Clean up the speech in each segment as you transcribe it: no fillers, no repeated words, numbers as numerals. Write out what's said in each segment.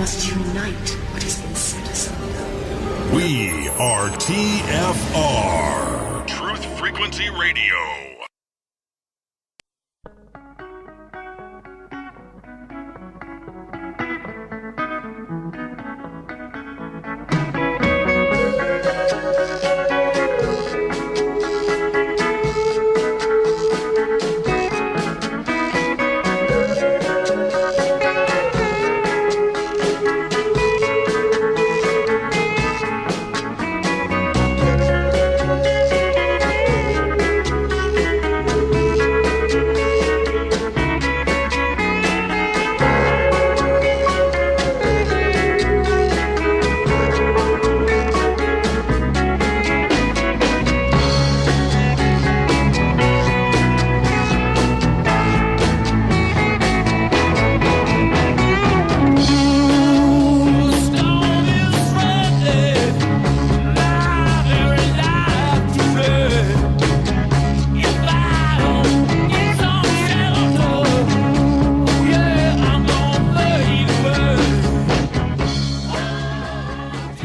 must unite what has been set asunder. We are TFR, Truth Frequency Radio.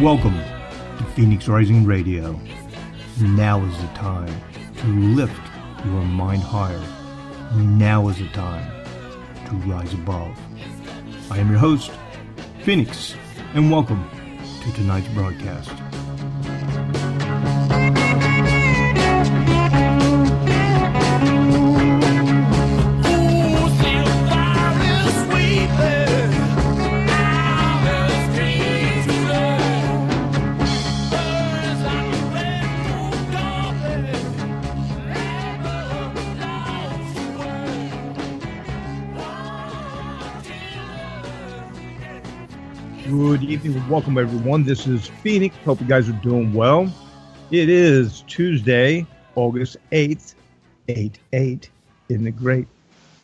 Welcome to Phoenix Rising Radio. Now is the time to lift your mind higher. Now is the time to rise above. I am your host, Phoenix, and welcome to tonight's broadcast. Good evening and welcome everyone. This is Phoenix. Hope you guys are doing well. It is Tuesday, August 8th, 8/8. Isn't it great?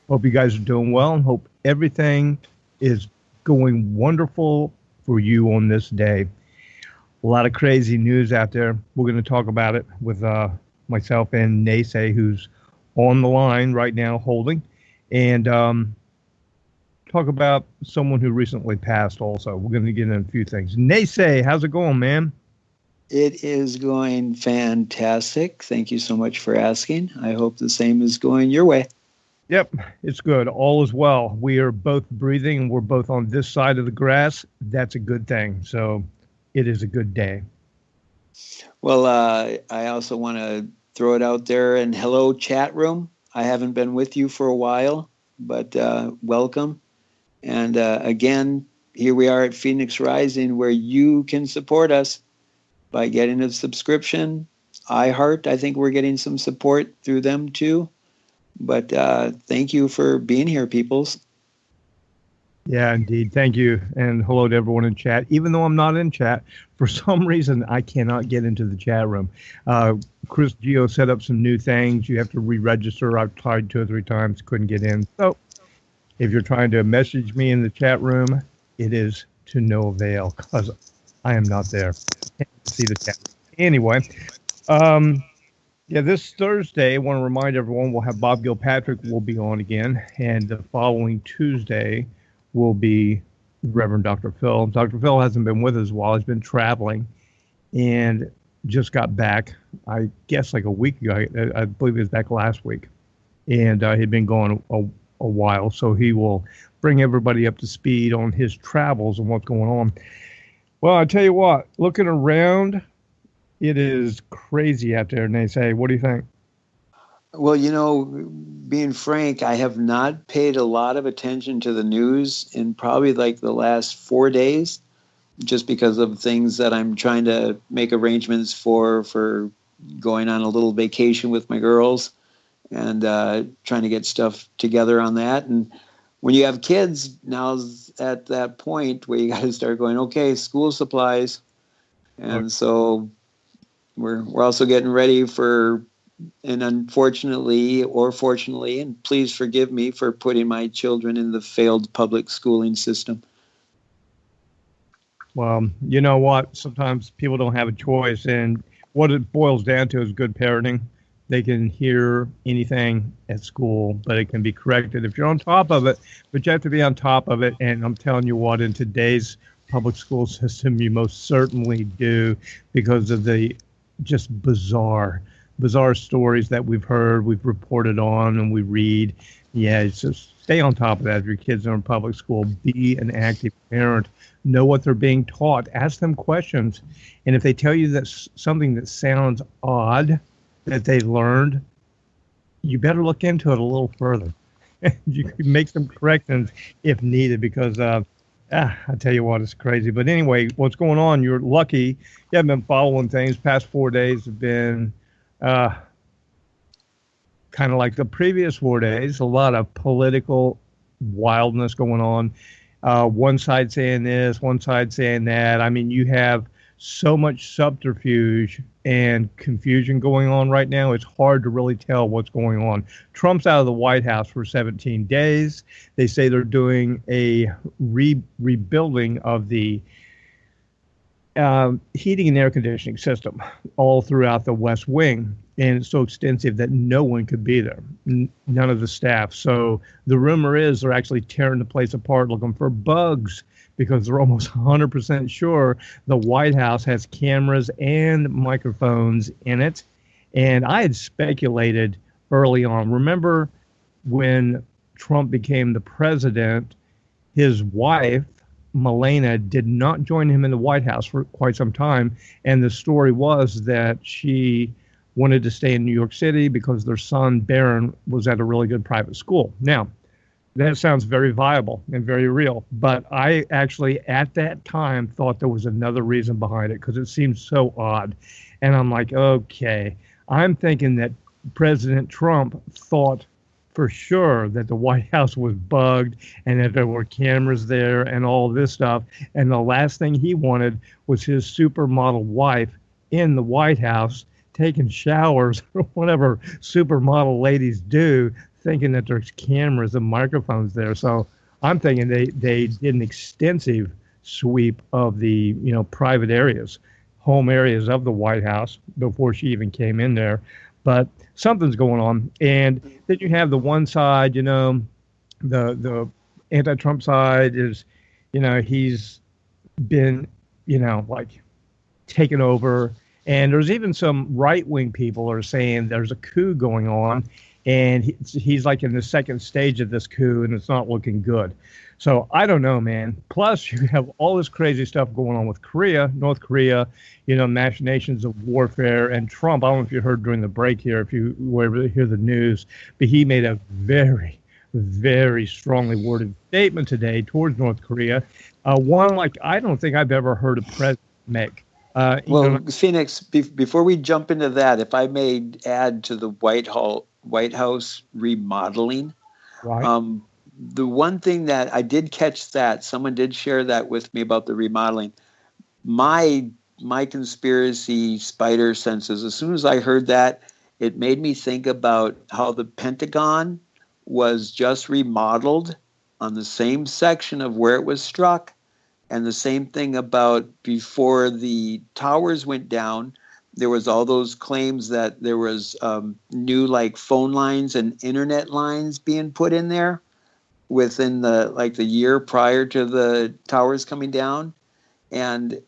Hope you guys are doing well and hope everything is going wonderful for you on this day. A lot of crazy news out there. We're going to talk about it with myself and NeSe, who's on the line right now holding. And talk about someone who recently passed also. We're going to get into a few things. NeSe, how's it going, man? It is going fantastic. Thank you so much for asking. I hope the same is going your way. Yep, it's good. All is well. We are both breathing and we're both on this side of the grass. That's a good thing. So it is a good day. Well, I also want to throw it out there and hello, chat room. I haven't been with you for a while, but welcome. And again, here we are at Phoenix Rising, where you can support us by getting a subscription. iHeart, I think we're getting some support through them too. But thank you for being here, peoples. Yeah, indeed. Thank you. And hello to everyone in chat. Even though I'm not in chat, for some reason, I cannot get into the chat room. Chris Geo set up some new things. You have to re-register. I've tried 2 or 3 times, couldn't get in. So if you're trying to message me in the chat room, it is to no avail because I am not there. Can't see the chat. Anyway, this Thursday, I want to remind everyone we'll have Bob Gilpatrick will be on again, and the following Tuesday will be Reverend Dr. Phil. Dr. Phil hasn't been with us a while. He's been traveling and just got back, I guess, like a week ago. I believe he was back last week, and he'd been gone a while, so he will bring everybody up to speed on his travels and what's going on. Well, I tell you what, looking around, it is crazy out there, NeSe. What do you think? Well, you know, being frank, I have not paid a lot of attention to the news in probably like the last 4 days, just because of things that I'm trying to make arrangements for going on a little vacation with my girls and trying to get stuff together on that. And when you have kids, now's at that point where you got to start going, okay, school supplies. And so we're also getting ready for, and unfortunately or fortunately, and please forgive me for putting my children in the failed public schooling system. Well, you know what? Sometimes people don't have a choice, and what it boils down to is good parenting. They can hear anything at school, but it can be corrected if you're on top of it. But you have to be on top of it. And I'm telling you what, in today's public school system, you most certainly do, because of the just bizarre stories that we've heard, we've reported on, and we read. Yeah, it's just stay on top of that. If your kids are in public school, be an active parent. Know what they're being taught. Ask them questions. And if they tell you that something that sounds odd that they learned, you better look into it a little further. You can make some corrections if needed, because I tell you what, it's crazy. But anyway, what's going on? You're lucky. You haven't been following things. Past 4 days have been kind of like the previous 4 days. A lot of political wildness going on. One side saying this, one side saying that. I mean, you have so much subterfuge and confusion going on right now. It's hard to really tell what's going on. Trump's out of the White House for 17 days. They say they're doing a rebuilding of the heating and air conditioning system all throughout the West Wing. And it's so extensive that no one could be there, none of the staff. So the rumor is they're actually tearing the place apart looking for bugs, because they're almost 100% sure the White House has cameras and microphones in it. And I had speculated early on. Remember when Trump became the president, his wife, Melania, did not join him in the White House for quite some time. And the story was that she wanted to stay in New York City because their son, Barron, was at a really good private school. Now, that sounds very viable and very real. But I actually, at that time, thought there was another reason behind it, because it seemed so odd. And I'm like, okay, I'm thinking that President Trump thought for sure that the White House was bugged and that there were cameras there and all this stuff. And the last thing he wanted was his supermodel wife in the White House taking showers, or whatever supermodel ladies do, thinking that there's cameras and microphones there. So I'm thinking they did an extensive sweep of the private areas, home areas of the White House before she even came in there. But something's going on. And then you have the one side, the anti-Trump side is, he's been, like taken over. And there's even some right-wing people are saying there's a coup going on, and he's like in the second stage of this coup, and it's not looking good. So I don't know, man. Plus, you have all this crazy stuff going on with North Korea, machinations of warfare, and Trump. I don't know if you heard during the break here, if you were able to hear the news, but he made a very, very strongly worded statement today towards North Korea. One like I don't think I've ever heard a president make. Phoenix, before we jump into that, if I may add to the White House remodeling, right. The one thing that I did catch, that someone did share that with me about the remodeling, my conspiracy spider senses, as soon as I heard that, it made me think about how the Pentagon was just remodeled on the same section of where it was struck. And the same thing about before the towers went down, there was all those claims that there was new like phone lines and internet lines being put in there within the year prior to the towers coming down. And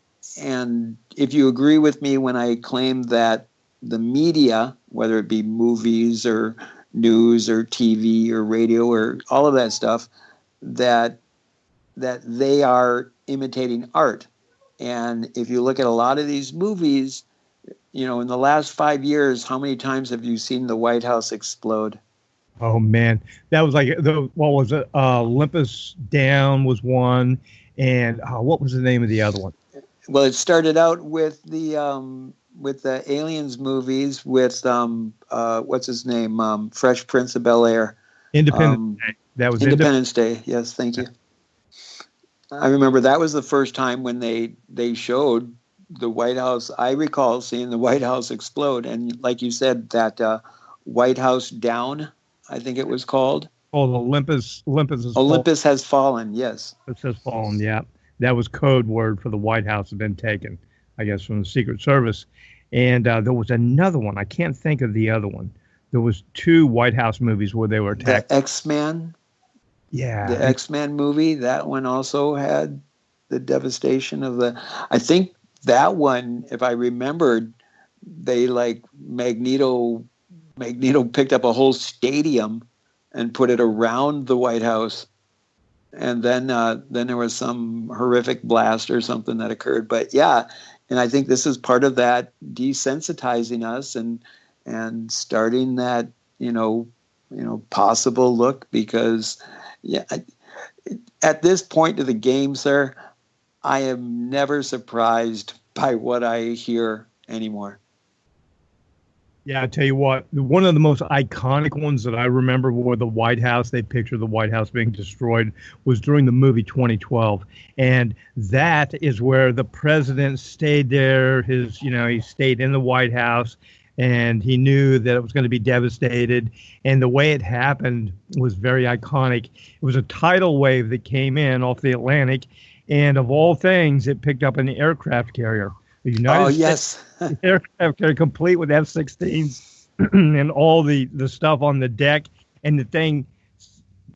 if you agree with me when I claim that the media, whether it be movies or news or TV or radio or all of that stuff, that they are imitating art. And if you look at a lot of these movies, in the last 5 years, how many times have you seen the White House explode? Oh man, that was like what was it? Olympus Down was one, and what was the name of the other one? Well, it started out with the Aliens movies with what's his name? Fresh Prince of Bel-Air. Independence Day. That was Independence Day. Yes, thank you. I remember that was the first time when they showed the White House. I recall seeing the White House explode, and like you said, that White House Down, I think it was called. Oh, Olympus has fallen. Yes, Olympus has fallen. Yeah, that was code word for the White House had been taken, I guess, from the Secret Service. And there was another one. I can't think of the other one. There was two White House movies where they were attacked. The X-Men? Yeah. The X-Men movie, that one also had the devastation of the... I think that one, if I remembered, they like Magneto picked up a whole stadium and put it around the White House. And then there was some horrific blast or something that occurred. But yeah, and I think this is part of that desensitizing us and starting that, possible look, because at this point of the game, sir, I am never surprised by what I hear anymore. Yeah, I tell you what, one of the most iconic ones that I remember were the White House. They pictured the White House being destroyed was during the movie 2012. And that is where the president stayed there. He stayed in the White House and he knew that it was going to be devastated. And the way it happened was very iconic. It was a tidal wave that came in off the Atlantic. And of all things, it picked up an aircraft carrier. The United States aircraft carrier, complete with F-16s and all the stuff on the deck, and the thing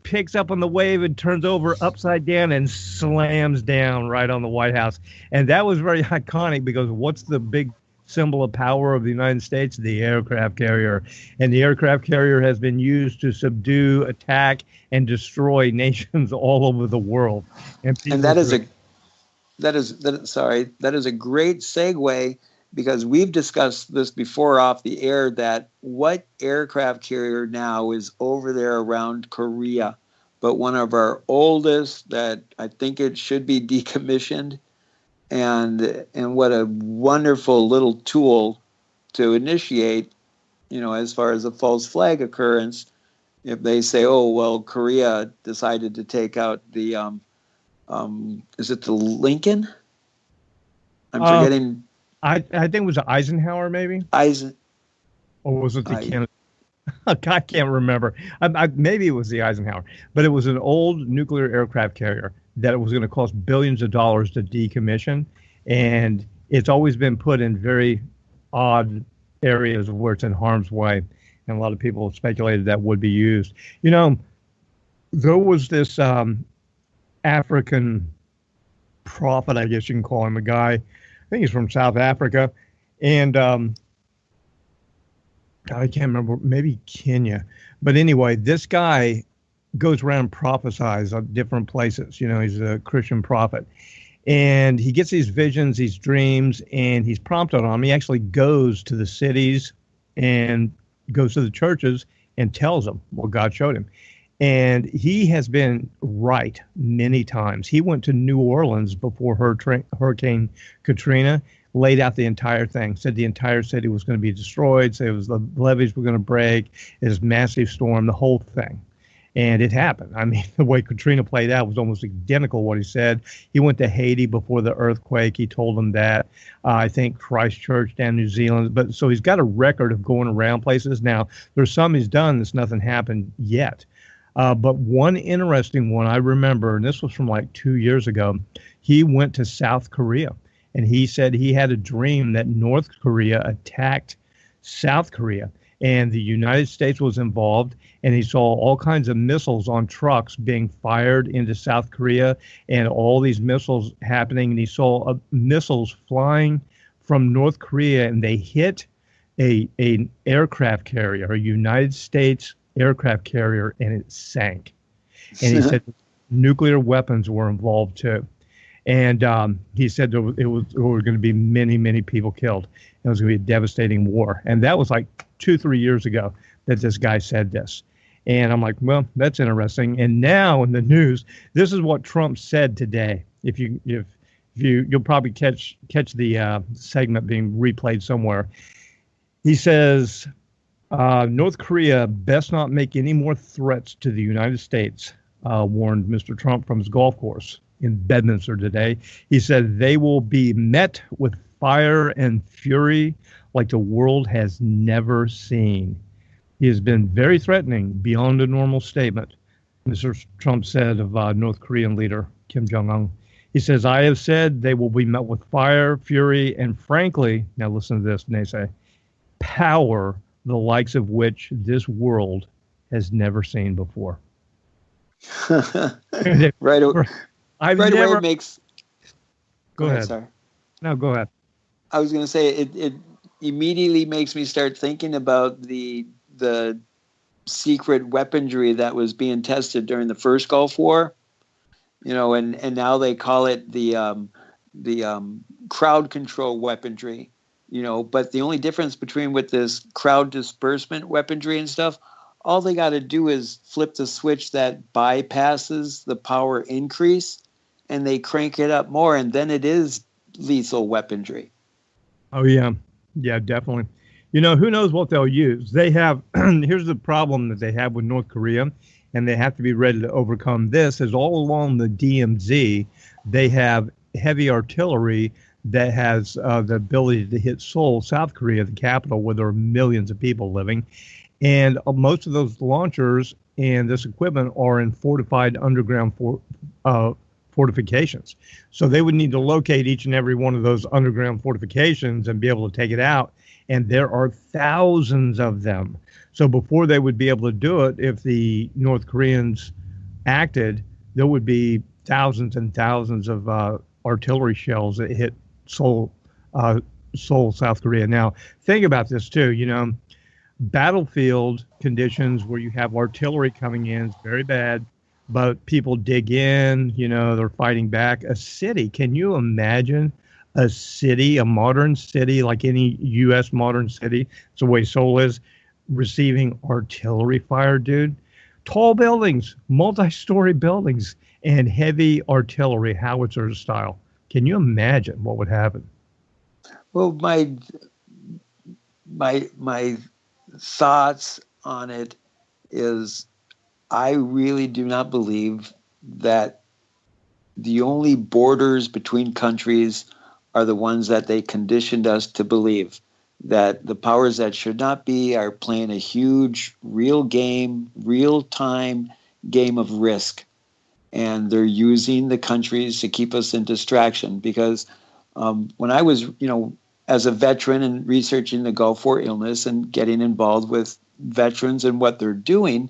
picks up on the wave and turns over upside down and slams down right on the White House. And that was very iconic because what's the big symbol of power of the United States? The aircraft carrier. And the aircraft carrier has been used to subdue, attack, and destroy nations all over the world. And that is a great segue, because we've discussed this before off the air, that what aircraft carrier now is over there around Korea, but one of our oldest that I think it should be decommissioned, and what a wonderful little tool to initiate, as far as a false flag occurrence, if they say, oh, well, Korea decided to take out the, is it the Lincoln? I'm forgetting. I think it was Eisenhower, maybe. Or was it the Kennedy? I can't remember. Maybe it was the Eisenhower, but it was an old nuclear aircraft carrier that it was going to cost billions of dollars to decommission, and it's always been put in very odd areas where it's in harm's way, and a lot of people speculated that would be used. There was this African prophet, I guess you can call him, a guy. I think he's from South Africa, and I can't remember, maybe Kenya. But anyway, this guy goes around and prophesies on different places. He's a Christian prophet. And he gets these visions, these dreams, and he's prompted on them. He actually goes to the cities and goes to the churches and tells them what God showed him. And he has been right many times. He went to New Orleans before Hurricane Katrina, laid out the entire thing, said the entire city was going to be destroyed, said the levees were going to break, it was a massive storm, the whole thing. And it happened. I mean, the way Katrina played out was almost identical what he said. He went to Haiti before the earthquake. He told them that. I think Christchurch down New Zealand. But so he's got a record of going around places. Now, there's some he's done that's nothing happened yet. But one interesting one I remember, and this was from like 2 years ago, he went to South Korea, and he said he had a dream that North Korea attacked South Korea, and the United States was involved, and he saw all kinds of missiles on trucks being fired into South Korea, and all these missiles happening, and he saw missiles flying from North Korea, and they hit an aircraft carrier, a United States aircraft carrier, and it sank. And he said nuclear weapons were involved too. And he said there were going to be many, many people killed. It was going to be a devastating war. And that was like 2-3 years ago that this guy said this. And I'm like, well, that's interesting. And now in the news, this is what Trump said today. You'll probably catch the segment being replayed somewhere. He says, North Korea best not make any more threats to the United States, warned Mr. Trump from his golf course in Bedminster today. He said they will be met with fire and fury like the world has never seen. He has been very threatening beyond a normal statement, Mr. Trump said of North Korean leader Kim Jong-un. He says, I have said they will be met with fire, fury, and frankly, now listen to this, Ney Sey, power the likes of which this world has never seen before. right, I've right never. away it makes. Go ahead. Sorry. No, go ahead. I was going to say it immediately makes me start thinking about the secret weaponry that was being tested during the first Gulf War. And now they call it the crowd control weaponry. But the only difference between with this crowd disbursement weaponry and stuff, all they got to do is flip the switch that bypasses the power increase, and they crank it up more, and then it is lethal weaponry. Oh, yeah. Yeah, definitely. Who knows what they'll use? They have, here's the problem that they have with North Korea, and they have to be ready to overcome this, is all along the DMZ, they have heavy artillery that has the ability to hit Seoul, South Korea, the capital, where there are millions of people living. And most of those launchers and this equipment are in fortified underground fortifications. So they would need to locate each and every one of those underground fortifications and be able to take it out. And there are thousands of them. So before they would be able to do it, if the North Koreans acted, there would be thousands and thousands of artillery shells that hit Seoul, South Korea. Now, think about this too. Battlefield conditions where you have artillery coming in is very bad, but people dig in, they're fighting back. A city, can you imagine a city, a modern city, like any U.S. modern city, it's the way Seoul is, receiving artillery fire, dude? Tall buildings, multi-story buildings, and heavy artillery, howitzer style. Can you imagine what would happen? Well, my thoughts on it is I really do not believe that the only borders between countries are the ones that they conditioned us to believe, that the powers that should not be are playing a huge real time game of risk. And they're using the countries to keep us in distraction. Because when I was, as a veteran and researching the Gulf War illness and getting involved with veterans and what they're doing,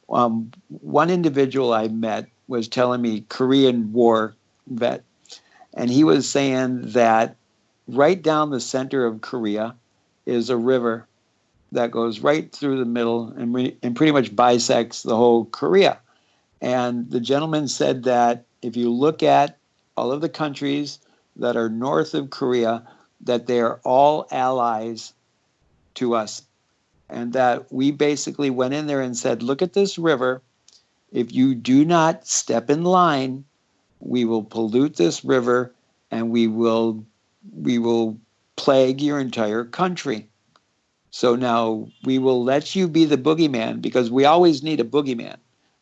one individual I met was telling me, Korean War vet, and he was saying that right down the center of Korea is a river that goes right through the middle and pretty much bisects the whole Korea. And the gentleman said that if you look at all of the countries that are north of Korea, that they are all allies to us. And that we basically went in there and said, look at this river. If you do not step in line, we will pollute this river and we will plague your entire country. So now we will let you be the boogeyman, because we always need a boogeyman.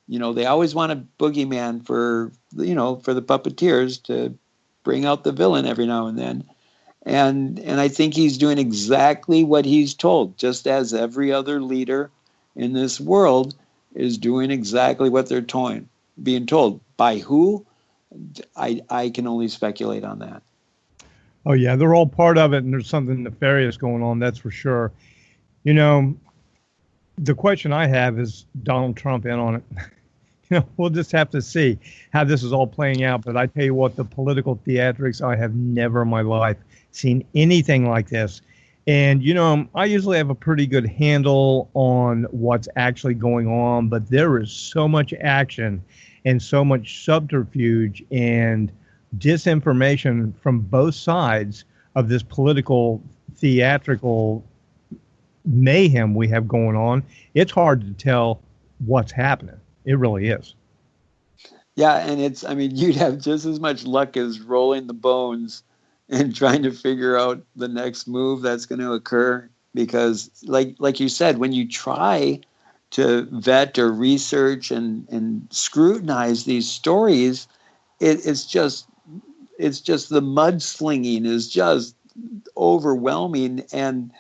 They always want a boogeyman for the puppeteers to bring out the villain every now and then. And I think he's doing exactly what he's told, just as every other leader in this world is doing exactly what they're being told. By who? I can only speculate on that. Oh, yeah, they're all part of it, and there's something nefarious going on, that's for sure. The question I have is Donald Trump in on it. We'll just have to see how this is all playing out. But I tell you what, the political theatrics, I have never in my life seen anything like this. And, I usually have a pretty good handle on what's actually going on, but there is so much action and so much subterfuge and disinformation from both sides of this political theatrical mayhem we have going on. It's hard to tell what's happening. It really is. Yeah, and you'd have just as much luck as rolling the bones and trying to figure out the next move that's going to occur. Because like you said, when you try to vet or research and scrutinize these stories, it's just the mudslinging is just overwhelming, and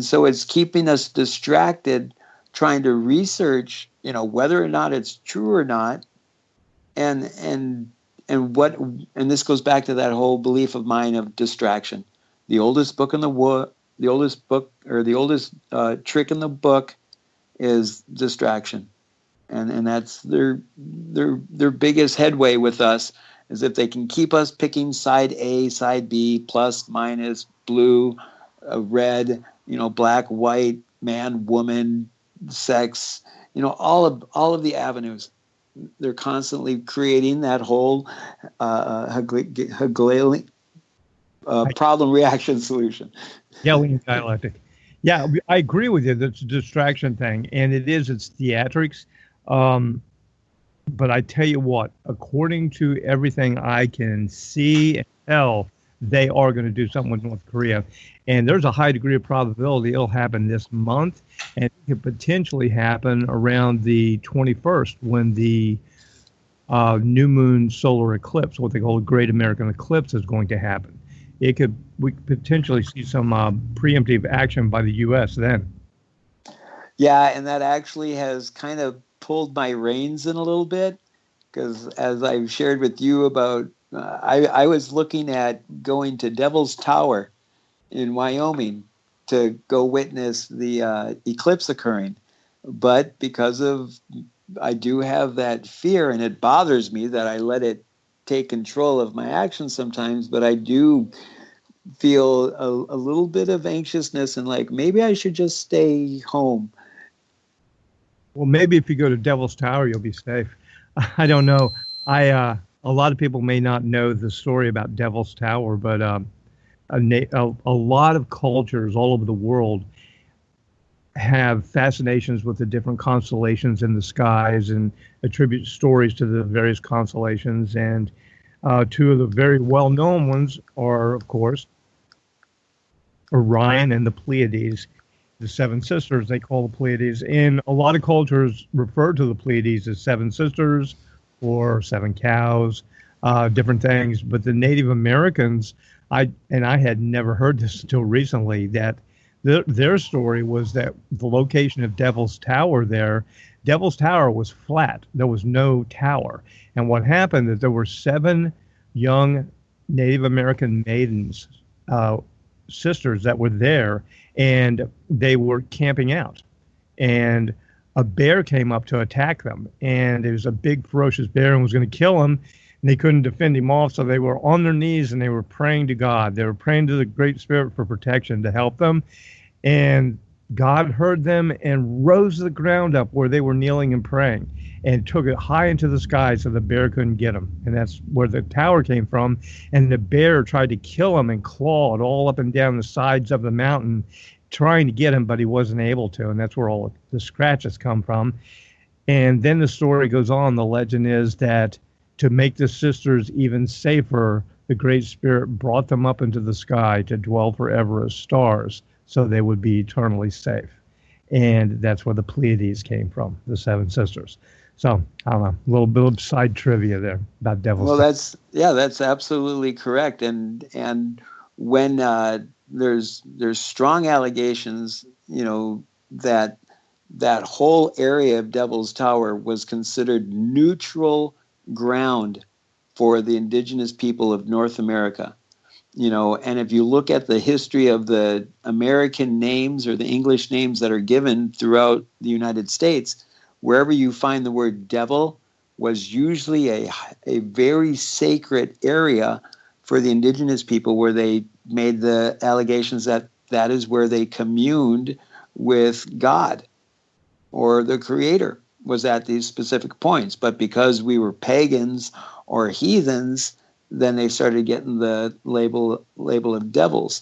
so it's keeping us distracted trying to research, whether or not it's true or not, and and this goes back to that whole belief of mine of distraction. The oldest book in the oldest book, or the oldest trick in the book, is distraction, and that's their biggest headway with us, is if they can keep us picking side A, side B, plus, minus, blue, red, black, white, man, woman, sex, all of the avenues. They're constantly creating that whole Hegelian problem reaction solution. Yelling dialectic. Yeah, I agree with you. That's a distraction thing, and it's theatrics. But I tell you what, according to everything I can see and tell, they are going to do something with North Korea. And there's a high degree of probability it'll happen this month, and it could potentially happen around the 21st when the new moon solar eclipse, what they call a Great American Eclipse, is going to happen. We could potentially see some preemptive action by the U.S. then. Yeah, and that actually has kind of pulled my reins in a little bit, because as I've shared with you about, I was looking at going to Devil's Tower in Wyoming to go witness the eclipse occurring. But because I do have that fear, and it bothers me that I let it take control of my actions sometimes, but I do feel a little bit of anxiousness and like maybe I should just stay home. Well, maybe if you go to Devil's Tower, you'll be safe. I don't know. A lot of people may not know the story about Devil's Tower, but a lot of cultures all over the world have fascinations with the different constellations in the skies and attribute stories to the various constellations. And two of the very well-known ones are, of course, Orion and the Pleiades, the seven sisters they call the Pleiades. And a lot of cultures refer to the Pleiades as seven sisters or seven cows, different things. But the Native Americans, I had never heard this until recently, that their story was that the location of Devil's Tower Devil's Tower was flat. There was no tower. And what happened is there were seven young Native American maidens, sisters, that were there, and they were camping out. And a bear came up to attack them. And it was a big, ferocious bear and was going to kill them. And they couldn't defend him off, so they were on their knees and they were praying to God. They were praying to the Great Spirit for protection to help them. And God heard them and rose the ground up where they were kneeling and praying and took it high into the sky so the bear couldn't get them. And that's where the tower came from. And the bear tried to kill him and clawed all up and down the sides of the mountain, trying to get him, but he wasn't able to. And that's where all the scratches come from. And then the story goes on. The legend is that to make the sisters even safer, the Great Spirit brought them up into the sky to dwell forever as stars, so they would be eternally safe. And that's where the Pleiades came from, the seven sisters. So, I don't know, a little bit of side trivia there about Devil's Tower. Well, that's absolutely correct. And when there's strong allegations, that whole area of Devil's Tower was considered neutral ground for the indigenous people of North America. And if you look at the history of the American names or the English names that are given throughout the United States, wherever you find the word devil was usually a very sacred area for the indigenous people, where they made the allegations that is where they communed with God or the Creator, was at these specific points. But because we were pagans or heathens, then they started getting the label of devils.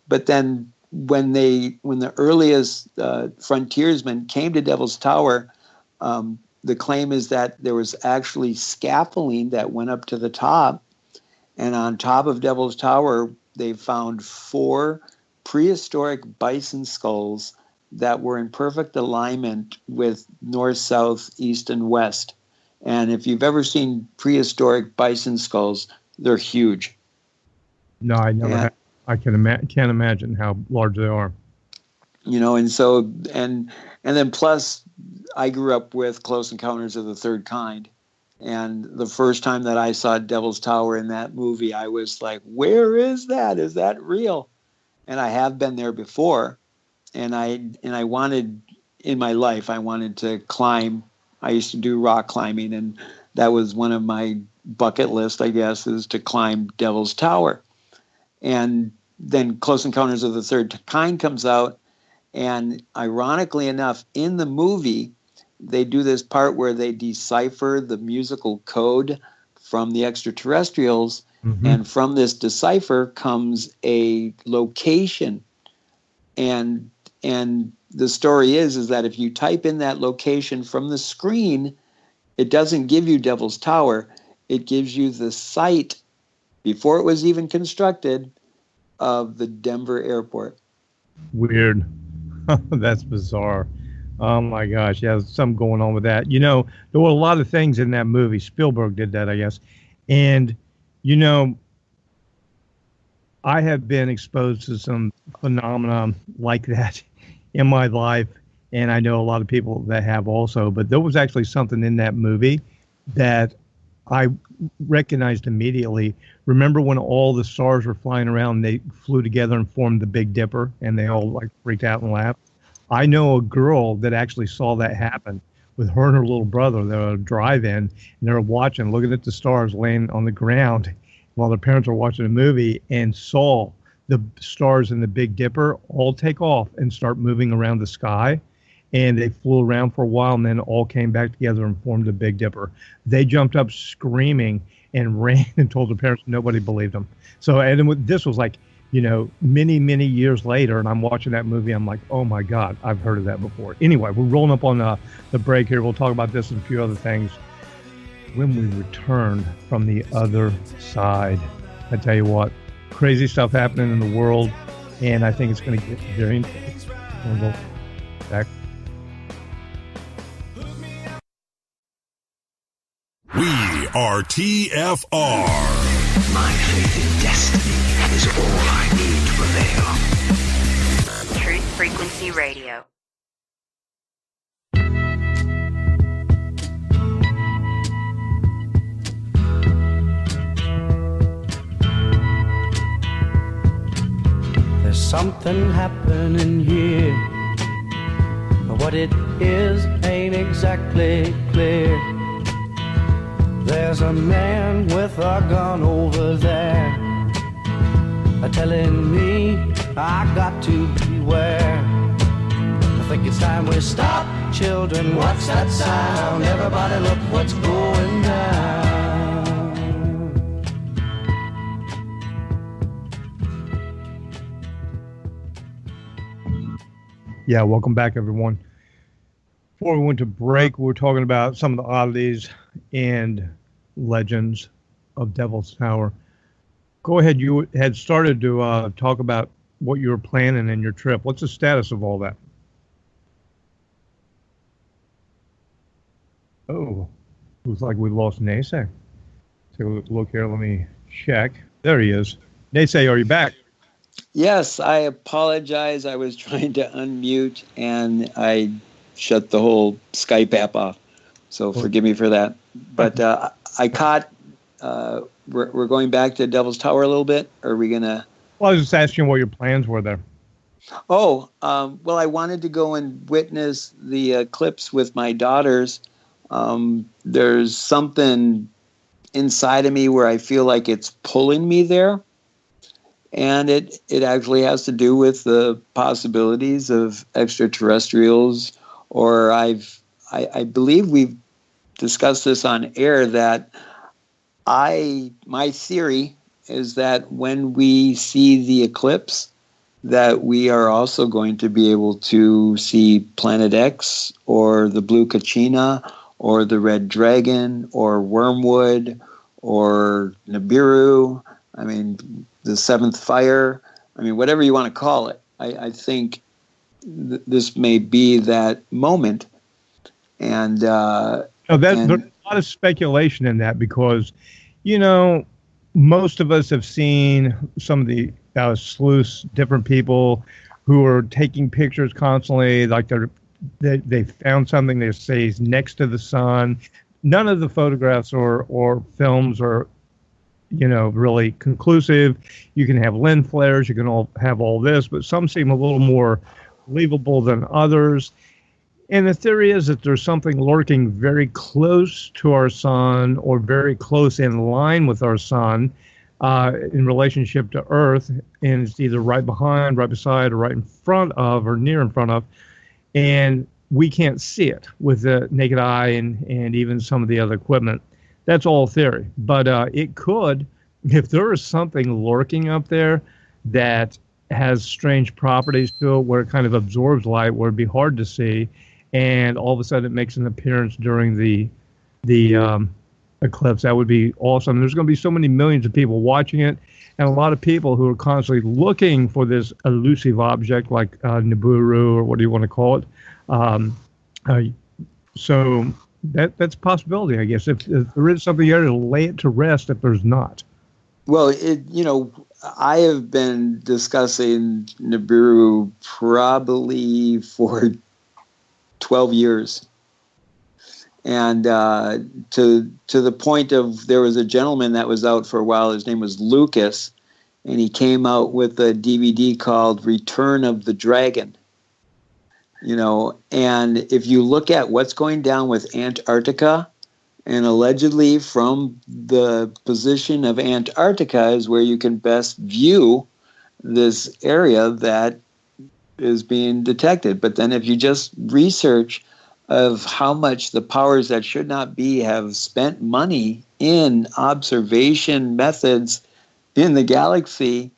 But then when the earliest frontiersmen came to Devil's Tower, the claim is that there was actually scaffolding that went up to the top, and on top of Devil's Tower they found 4 prehistoric bison skulls that were in perfect alignment with north, south, east, and west. And if you've ever seen prehistoric bison skulls, they're huge. No, I never have. I can't imagine how large they are. And so, and then plus, I grew up with Close Encounters of the Third Kind, And the first time that I saw Devil's Tower in that movie, I was like, where is that? Is that real? And I have been there before. And I wanted, in my life, I wanted to climb. I used to do rock climbing, and that was one of my bucket list, I guess, is to climb Devil's Tower. And then Close Encounters of the Third Kind comes out, and ironically enough, in the movie, they do this part where they decipher the musical code from the extraterrestrials, and from this decipher comes a location. And the story is that if you type in that location from the screen, it doesn't give you Devil's Tower. It gives you the site, before it was even constructed, of the Denver airport. Weird. That's bizarre. Oh my gosh, yeah, there's something going on with that. You know, there were a lot of things in that movie. Spielberg did that, I guess. And, you know, I have been exposed to some phenomena like that in my life, and I know a lot of people that have also, but there was actually something in that movie that I recognized immediately. Remember when all the stars were flying around and they flew together and formed the Big Dipper, and they all like freaked out and laughed? I know a girl that actually saw that happen with her and her little brother. They were at a drive-in, and they were watching, looking at the stars laying on the ground while their parents were watching a movie, and saw the stars in the Big Dipper all take off and start moving around the sky. And they flew around for a while and then all came back together and formed the Big Dipper. They jumped up screaming and ran and told their parents. Nobody believed them. So, and this was like, you know, many, many years later, and I'm watching that movie. I'm like, oh my God, I've heard of that before. Anyway, we're rolling up on the break here. We'll talk about this and a few other things when we return from the other side. I tell you what, crazy stuff happening in the world, and I think it's going to get very interesting. We'll go back. We are TFR. My faith in destiny is all I need to prevail. Truth Frequency Radio. There's something happening here, but what it is ain't exactly clear. There's a man with a gun over there, telling me I got to beware. I think it's time we stop, children. What's that sound? Everybody look what's going down. Yeah, welcome back, everyone. Before we went to break, we were talking about some of the oddities and legends of Devil's Tower. Go ahead. You had started to talk about what you were planning in your trip. What's the status of all that? Oh, looks like we lost Ney Sey. Take a look here. Let me check. There he is. Ney Sey, are you back? Yes, I apologize. I was trying to unmute and I shut the whole Skype app off. So forgive me for that. But I caught, we're going back to Devil's Tower a little bit. Are we going to? Well, I was just asking what your plans were there. Oh, well, I wanted to go and witness the eclipse with my daughters. There's something inside of me where I feel like it's pulling me there. And it actually has to do with the possibilities of extraterrestrials, or I believe we've discussed this on air, that my theory is that when we see the eclipse, that we are also going to be able to see Planet X or the Blue Kachina or the Red Dragon or Wormwood or Nibiru. I mean, the Seventh Fire. I mean, whatever you want to call it. I think this may be that moment. And there's a lot of speculation in that because, you know, most of us have seen some of the sleuths, different people who are taking pictures constantly, like they found something they say is next to the sun. none of the photographs or films are, really conclusive. You can have lens flares, you can all have all this, but some seem a little more believable than others. And the theory is that there's something lurking very close to our sun or very close in line with our sun in relationship to Earth, and it's either right behind, right beside, or right in front of, or near in front of, and we can't see it with the naked eye and even some of the other equipment. That's all theory. But it could, if there is something lurking up there that has strange properties to it, where it kind of absorbs light, where it'd be hard to see, and all of a sudden it makes an appearance during the eclipse, that would be awesome. There's going to be so many millions of people watching it, and a lot of people who are constantly looking for this elusive object like Nibiru, or what do you want to call it. So that's a possibility, I guess. If there is something there, to lay it to rest if there's not. Well, I have been discussing Nibiru probably for 12 years. And to the point of, there was a gentleman that was out for a while, his name was Lucas, and he came out with a DVD called Return of the Dragon. And if you look at what's going down with Antarctica, and allegedly from the position of Antarctica is where you can best view this area that is being detected. But then if you just research of how much the powers that should not be have spent money in observation methods in the galaxy,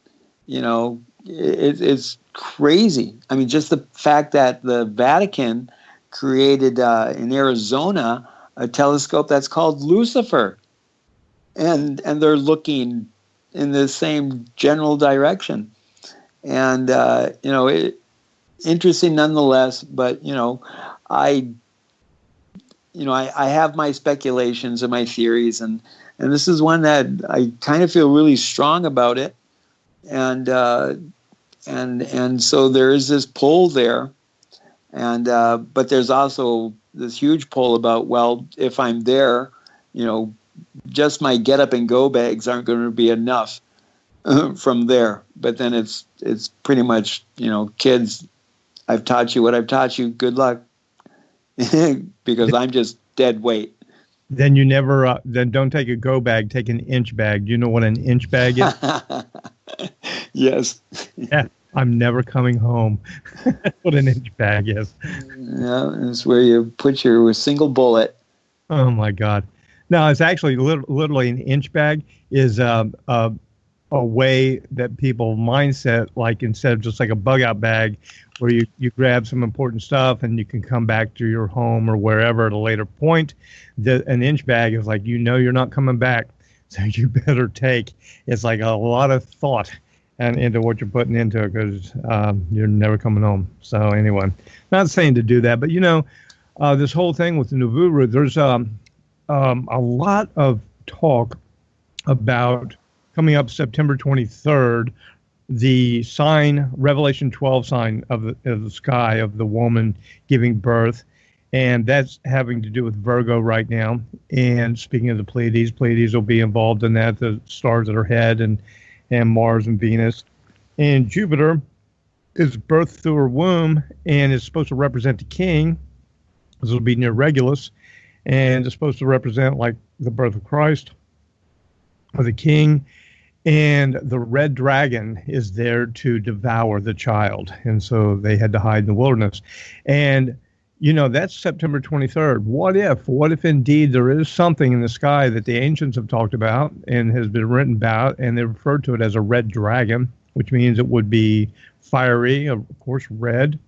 it's crazy. I mean, just the fact that the Vatican created in Arizona a telescope that's called Lucifer, and they're looking in the same general direction, and interesting nonetheless. But I have my speculations and my theories, and this is one that I kind of feel really strong about it, and so there is this pull there, and but there's also this huge pull about, well, if I'm there, just my get up and go bags aren't going to be enough from there. But then it's pretty much, kids, I've taught you what I've taught you. Good luck. Because I'm just dead weight. Then you never, then don't take a go bag, take an inch bag. Do you know what an inch bag is? Yes. Yeah, I'm never coming home. That's what an inch bag is. Yeah, it's where you put your single bullet. Oh my God. No, it's actually literally an inch bag is a way that people mindset, like instead of just like a bug out bag where you grab some important stuff and you can come back to your home or wherever at a later point, an inch bag is like, you're not coming back. So you better take, it's like a lot of thought and into what you're putting into it, because you're never coming home. So anyway, not saying to do that, but this whole thing with the Nibiru, there's a lot of talk about coming up September 23rd, the sign, Revelation 12 sign of the sky of the woman giving birth. And that's having to do with Virgo right now. And speaking of the Pleiades will be involved in that, the stars that are ahead, and Mars and Venus. And Jupiter is birthed through her womb and is supposed to represent the king. This will be near Regulus. And it's supposed to represent like the birth of Christ or the king. And the red dragon is there to devour the child. And so they had to hide in the wilderness. And, that's September 23rd. What if indeed there is something in the sky that the ancients have talked about and has been written about, and they refer to it as a red dragon, which means it would be fiery, of course, red,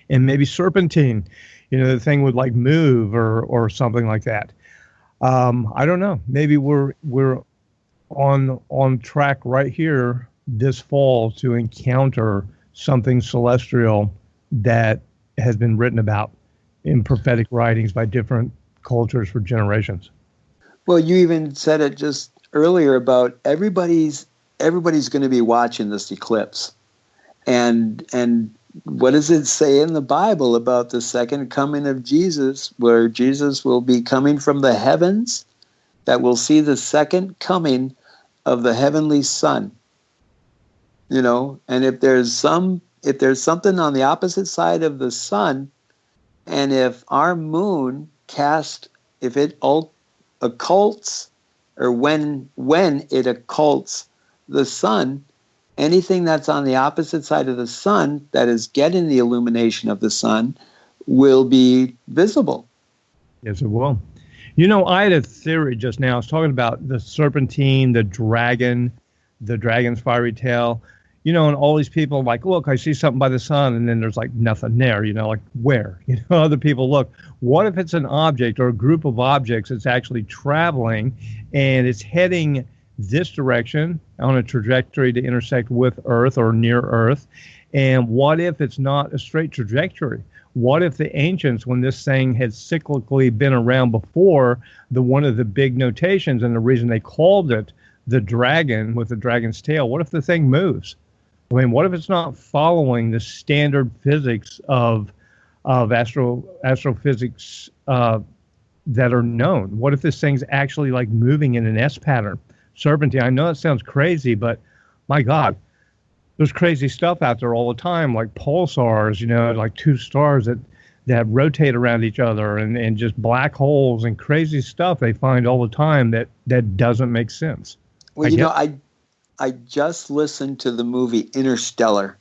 and maybe serpentine. The thing would like move or something like that. I don't know. Maybe we're on track right here this fall to encounter something celestial that has been written about in prophetic writings by different cultures for generations. Well, you even said it just earlier about everybody's going to be watching this eclipse, and what does it say in the Bible about the second coming of Jesus, where Jesus will be coming from the heavens, that will see the second coming of the heavenly Son? You know, and if there's something on the opposite side of the sun, and if our moon if it occults, or when it occults the sun, anything that's on the opposite side of the sun that is getting the illumination of the sun will be visible. Yes, it will. You know, I had a theory just now. I was talking about the serpentine, the dragon's fiery tail. You know, and all these people like, look, I see something by the sun, and then there's like nothing there, you know, like where? You know, other people look. What if it's an object or a group of objects that's actually traveling and it's heading this direction on a trajectory to intersect with Earth or near Earth? And what if it's not a straight trajectory? What if the ancients, when this thing had cyclically been around before, one of the big notations and the reason they called it the dragon with the dragon's tail, what if the thing moves? I mean, what if it's not following the standard physics of astrophysics that are known? What if this thing's actually like moving in an S pattern? Serpentine, I know it sounds crazy, but my God, there's crazy stuff out there all the time, like pulsars, you know, like two stars that rotate around each other, and just black holes and crazy stuff they find all the time that doesn't make sense. Well, I just listened to the movie Interstellar.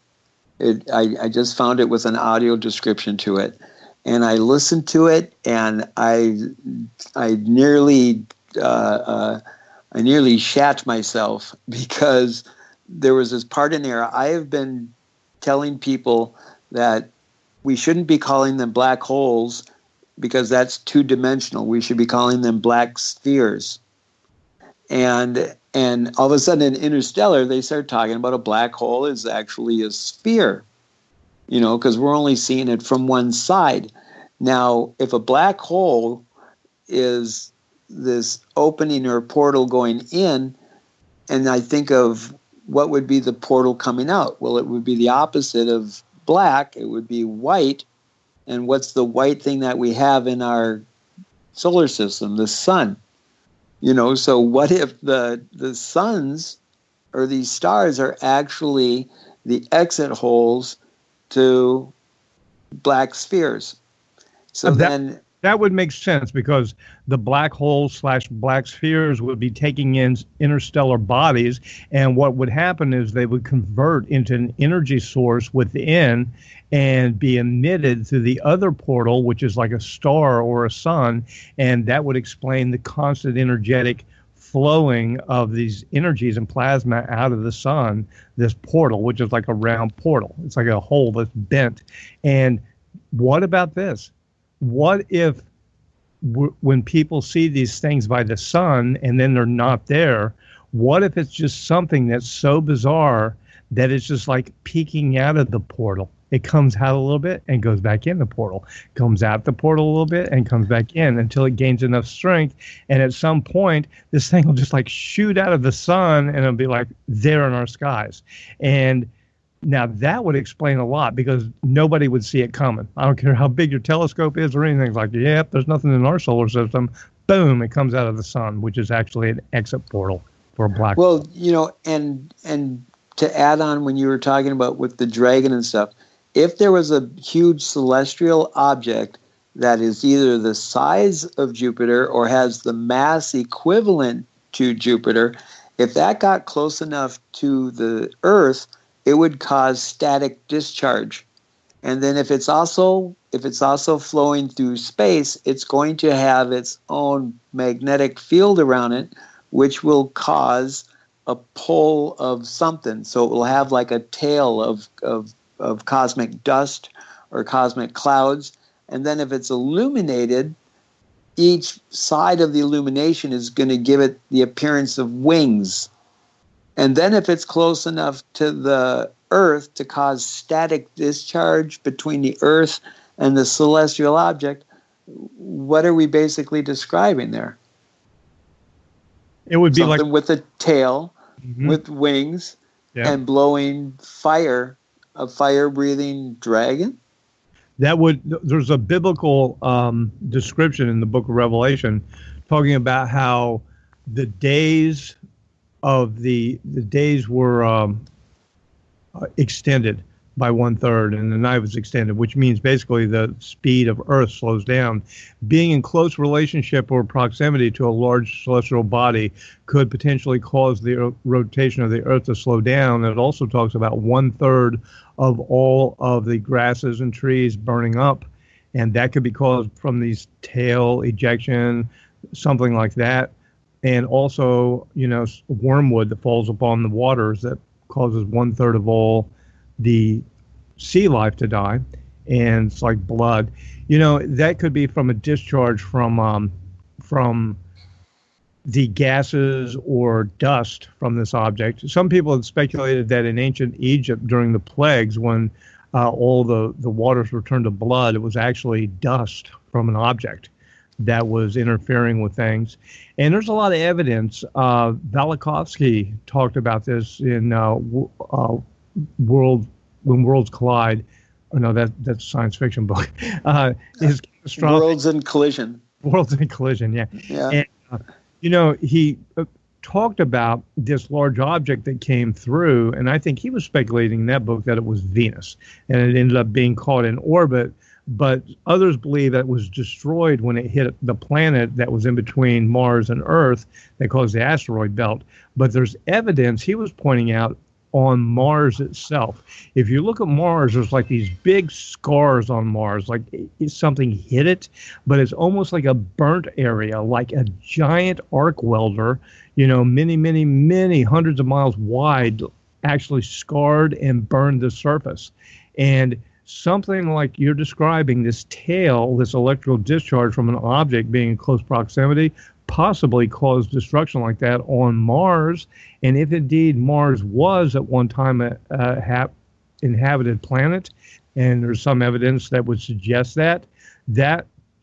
I just found it with an audio description to it, and I listened to it, and I nearly shat myself, because there was this part in there. I have been telling people that we shouldn't be calling them black holes because that's two-dimensional. We should be calling them black spheres. And all of a sudden in Interstellar, they start talking about a black hole is actually a sphere, you know, because we're only seeing it from one side. Now, if a black hole is this opening or portal going in, and I think of what would be the portal coming out, well, it would be the opposite of black. It would be white. And what's the white thing that we have in our solar system? The sun. You know, so what if the suns or these stars are actually the exit holes to black spheres? So that would make sense, because the black holes / black spheres would be taking in interstellar bodies, and what would happen is they would convert into an energy source within and be emitted through the other portal, which is like a star or a sun, and that would explain the constant energetic flowing of these energies and plasma out of the sun, this portal, which is like a round portal. It's like a hole that's bent. And what about this? What if when people see these things by the sun and then they're not there, what if it's just something that's so bizarre that it's just like peeking out of the portal? It comes out a little bit and goes back in the portal, comes out the portal a little bit and comes back in until it gains enough strength. And at some point, this thing will just like shoot out of the sun and it'll be like there in our skies. And now that would explain a lot, because nobody would see it coming. I don't care how big your telescope is or anything. It's like, yep, there's nothing in our solar system. Boom, it comes out of the sun, which is actually an exit portal for a black hole. Well, you know, and to add on, when you were talking about with the dragon and stuff, if there was a huge celestial object that is either the size of Jupiter or has the mass equivalent to Jupiter, if that got close enough to the Earth, it would cause static discharge. And then if it's also flowing through space, it's going to have its own magnetic field around it, which will cause a pull of something. So it will have like a tail of cosmic dust or cosmic clouds. And then if it's illuminated, each side of the illumination is going to give it the appearance of wings. And then if it's close enough to the Earth to cause static discharge between the Earth and the celestial object, what are we basically describing there? It would be something like with a tail, with wings, and blowing fire a fire-breathing dragon? There's a biblical description in the book of Revelation talking about how the days were extended by 1/3, and the night was extended, which means basically the speed of Earth slows down. Being in close relationship or proximity to a large celestial body could potentially cause the rotation of the Earth to slow down. It also talks about 1/3 of all of the grasses and trees burning up, and that could be caused from these tail ejection, something like that. And also, wormwood that falls upon the waters that causes 1/3 of all the sea life to die, and it's like blood. That could be from a discharge from the gases or dust from this object. Some people have speculated that in ancient Egypt during the plagues, when all the waters were turned to blood, it was actually dust from an object that was interfering with things. And there's a lot of evidence. Velikovsky talked about this in When Worlds Collide. Oh, no, that's a science fiction book. Worlds in Collision. Worlds in Collision, yeah. Yeah. And, he talked about this large object that came through, and I think he was speculating in that book that it was Venus, and it ended up being caught in orbit. But others believe that it was destroyed when it hit the planet that was in between Mars and Earth that caused the asteroid belt. But there's evidence he was pointing out on Mars itself. If you look at Mars, there's like these big scars on Mars, like something hit it, but it's almost like a burnt area, like a giant arc welder, many, many, many hundreds of miles wide, actually scarred and burned the surface. And something like you're describing, this tail, this electrical discharge from an object being in close proximity, possibly caused destruction like that on Mars. And if indeed Mars was at one time a inhabited planet, and there's some evidence that would suggest that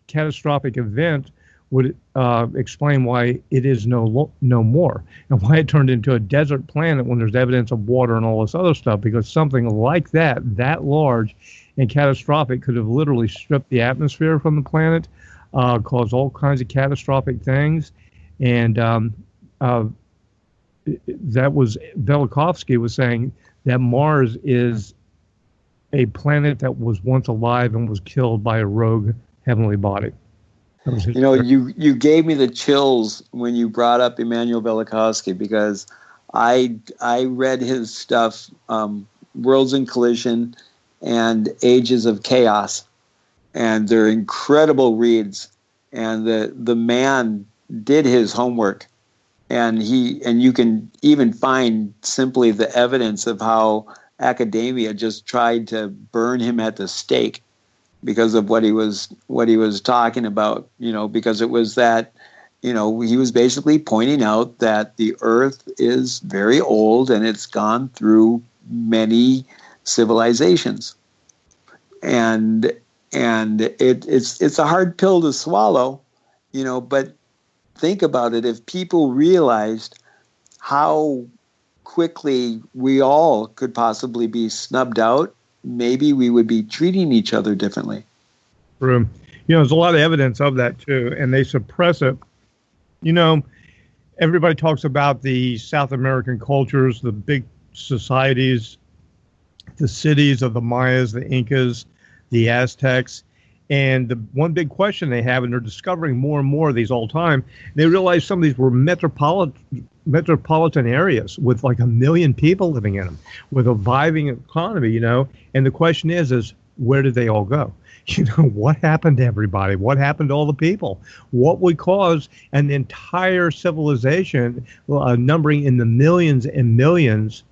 catastrophic event would explain why it is no more, and why it turned into a desert planet when there's evidence of water and all this other stuff, because something like that large and catastrophic could have literally stripped the atmosphere from the planet, caused all kinds of catastrophic things. And that was, Velikovsky was saying that Mars is a planet that was once alive and was killed by a rogue heavenly body. You gave me the chills when you brought up Immanuel Velikovsky, because I read his stuff, Worlds in Collision and Ages of Chaos, and they're incredible reads. And the man did his homework, and you can even find simply the evidence of how academia just tried to burn him at the stake because of what he was talking about, because it was that, he was basically pointing out that the Earth is very old and it's gone through many civilizations. And it's a hard pill to swallow, but think about it. If people realized how quickly we all could possibly be snubbed out, maybe we would be treating each other differently. True. There's a lot of evidence of that too, and they suppress it. Everybody talks about the South American cultures, the big societies, the cities of the Mayas, the Incas, the Aztecs. And the one big question they have, and they're discovering more and more of these all the time, they realize some of these were metropolitan areas with like 1 million people living in them, with a thriving economy, And the question is where did they all go? What happened to everybody? What happened to all the people? What would cause an entire civilization, numbering in the millions and millions,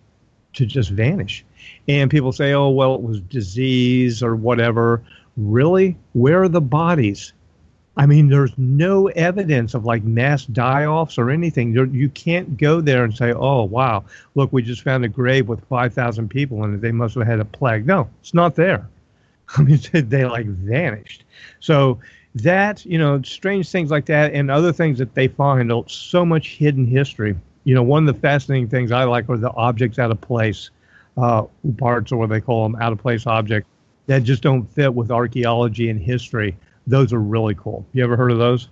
to just vanish? And people say, oh, well, it was disease or whatever. Really? Where are the bodies? I mean, there's no evidence of like mass die-offs or anything. You can't go there and say, oh, wow, look, we just found a grave with 5,000 people in it. They must have had a plague. No, it's not there. I mean, they like vanished. So that, strange things like that and other things that they find, so much hidden history. One of the fascinating things I like are the objects out of place parts, or what they call them, out of place objects that just don't fit with archaeology and history. Those are really cool. You ever heard of those?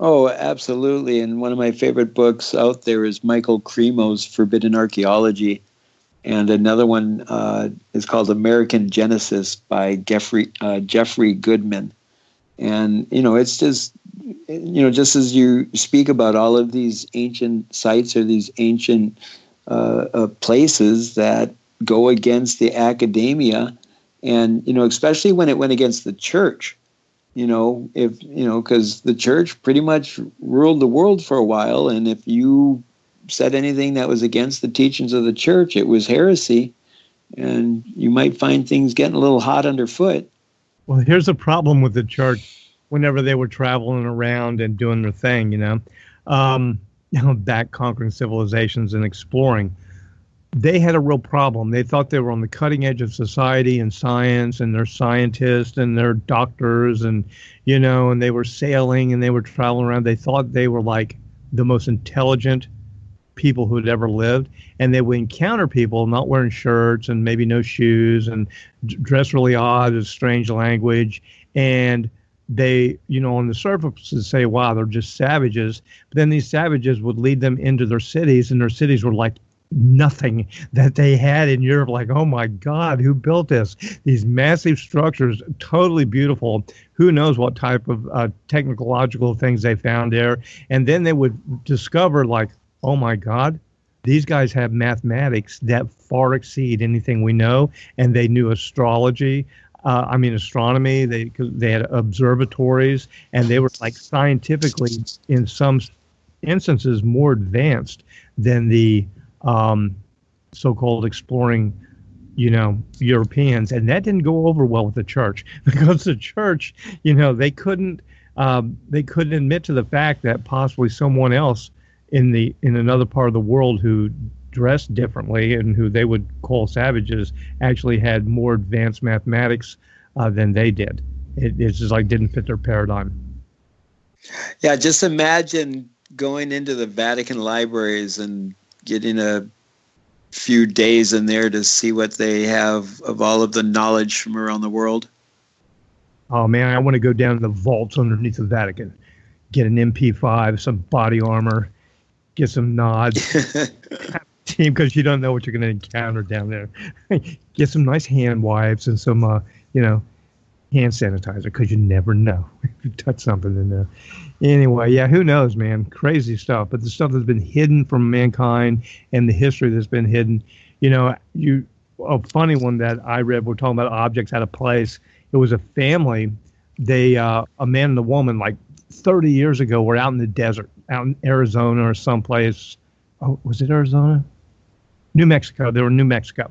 Oh, absolutely. And one of my favorite books out there is Michael Cremo's Forbidden Archaeology. And another one is called American Genesis by Jeffrey Goodman. And, it's just, just as you speak about all of these ancient sites or these ancient places that go against the academia, and, especially when it went against the church, because the church pretty much ruled the world for a while. And if you said anything that was against the teachings of the church, it was heresy. And you might find things getting a little hot underfoot. Well, here's a problem with the church whenever they were traveling around and doing their thing, back conquering civilizations and exploring. They had a real problem. They thought they were on the cutting edge of society and science, and they're scientists and they're doctors, and, and they were sailing and they were traveling around. They thought they were like the most intelligent people who had ever lived. And they would encounter people not wearing shirts and maybe no shoes and dress really odd, with strange language. And they, on the surface would say, wow, they're just savages. But then these savages would lead them into their cities, and their cities were like nothing that they had in Europe. Like, oh my God, who built this? These massive structures, totally beautiful. Who knows what type of technological things they found there. And then they would discover, like, oh my God, these guys have mathematics that far exceed anything we know. And they knew astronomy. They had observatories, and they were like scientifically, in some instances, more advanced than the so-called exploring, Europeans. And that didn't go over well with the church, because the church, they couldn't admit to the fact that possibly someone else in another part of the world who dressed differently and who they would call savages actually had more advanced mathematics than they did. It's just like didn't fit their paradigm. Yeah, just imagine going into the Vatican libraries and getting a few days in there to see what they have of all of the knowledge from around the world. Oh man, I want to go down to the vaults underneath the Vatican, get an MP5, some body armor, get some nods, team, because you don't know what you're going to encounter down there. Get some nice hand wipes and some, hand sanitizer, because you never know if you touch something in there. Anyway, yeah, who knows, man? Crazy stuff. But the stuff that's been hidden from mankind and the history that's been hidden. A funny one that I read, we're talking about objects out of place. It was a family. A man and a woman, like 30 years ago, were out in the desert, out in Arizona or someplace. Oh, was it Arizona? New Mexico. They were in New Mexico.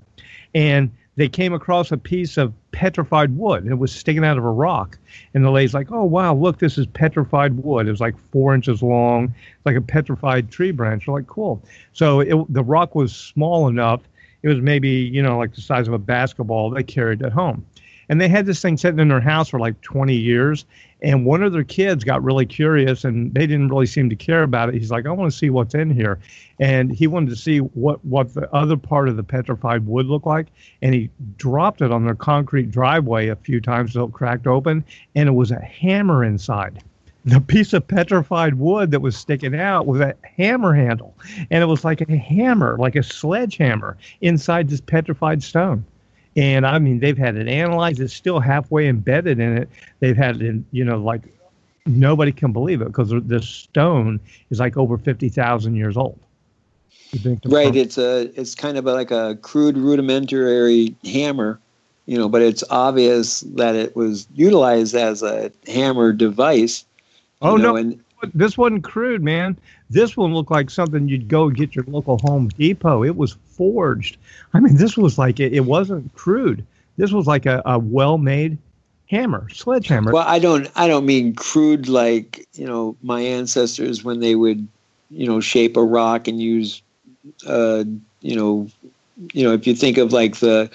And they came across a piece of petrified wood. It was sticking out of a rock. And the lady's like, oh, wow, look, this is petrified wood. It was like 4 inches long, like a petrified tree branch. They're like, cool. So the rock was small enough. It was maybe, like the size of a basketball. They carried it home. And they had this thing sitting in their house for like 20 years. And one of their kids got really curious, and they didn't really seem to care about it. He's like, I want to see what's in here. And he wanted to see what the other part of the petrified wood looked like. And he dropped it on their concrete driveway a few times until it cracked open. And it was a hammer inside. The piece of petrified wood that was sticking out was a hammer handle. And it was like a hammer, like a sledgehammer inside this petrified stone. And I mean, they've had it analyzed. It's still halfway embedded in it. They've had it in, like nobody can believe it, because this stone is like over 50,000 years old. Right. It's kind of like a crude rudimentary hammer, but it's obvious that it was utilized as a hammer device. Oh, no. And this wasn't crude, man. This one looked like something you'd go get your local Home Depot. It was forged. I mean, this was like, it wasn't crude. This was like a well-made hammer, sledgehammer. Well, I don't mean crude like, my ancestors when they would, shape a rock and use, if you think of like the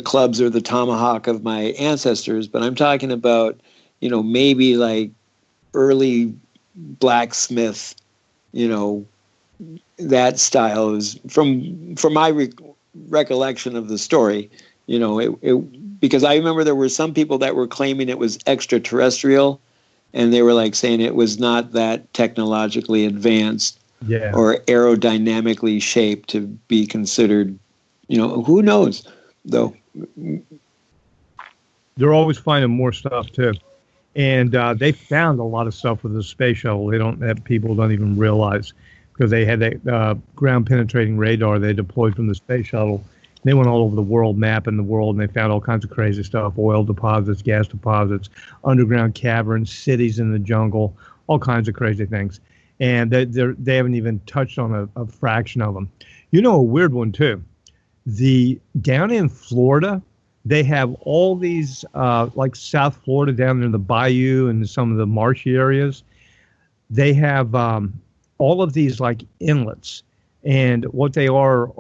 clubs or the tomahawk of my ancestors, but I'm talking about, maybe like early blacksmith, that style is from my recollection of the story. You know, because I remember there were some people that were claiming it was extraterrestrial, and they were like saying it was not that technologically advanced or aerodynamically shaped to be considered, you know, who knows, though. They're always finding more stuff, too. And they found a lot of stuff with the space shuttle that people don't even realize, because they had that ground-penetrating radar they deployed from the space shuttle. They went all over the world, mapping the world, and they found all kinds of crazy stuff: oil deposits, gas deposits, underground caverns, cities in the jungle, all kinds of crazy things. And they haven't even touched on a fraction of them. You know, a weird one, too. Down in Florida, they have all these, like South Florida down in the bayou and some of the marshy areas. They have all of these like inlets, and what they are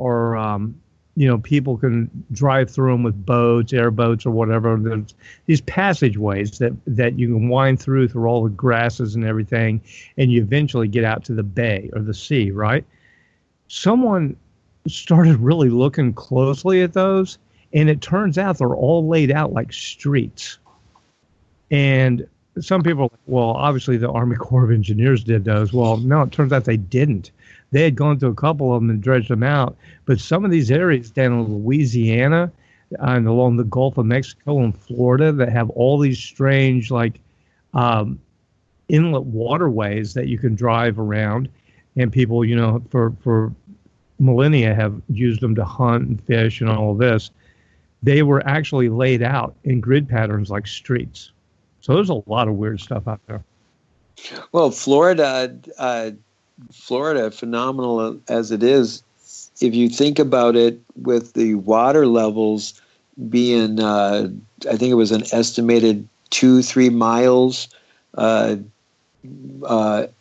you know, people can drive through them with boats, airboats, or whatever. There's these passageways that you can wind through all the grasses and everything, and you eventually get out to the bay or the sea, right? Someone started really looking closely at those, and it turns out they're all laid out like streets. And some people are like, well, obviously the Army Corps of Engineers did those. Well, no, it turns out they didn't. They had gone to a couple of them and dredged them out. But some of these areas down in Louisiana and along the Gulf of Mexico and Florida that have all these strange, like, inlet waterways that you can drive around. And people, you know, for millennia have used them to hunt and fish and all of this. They were actually laid out in grid patterns like streets. So there's a lot of weird stuff out there. Well, Florida, phenomenal as it is, if you think about it, with the water levels being, I think it was an estimated 2-3 miles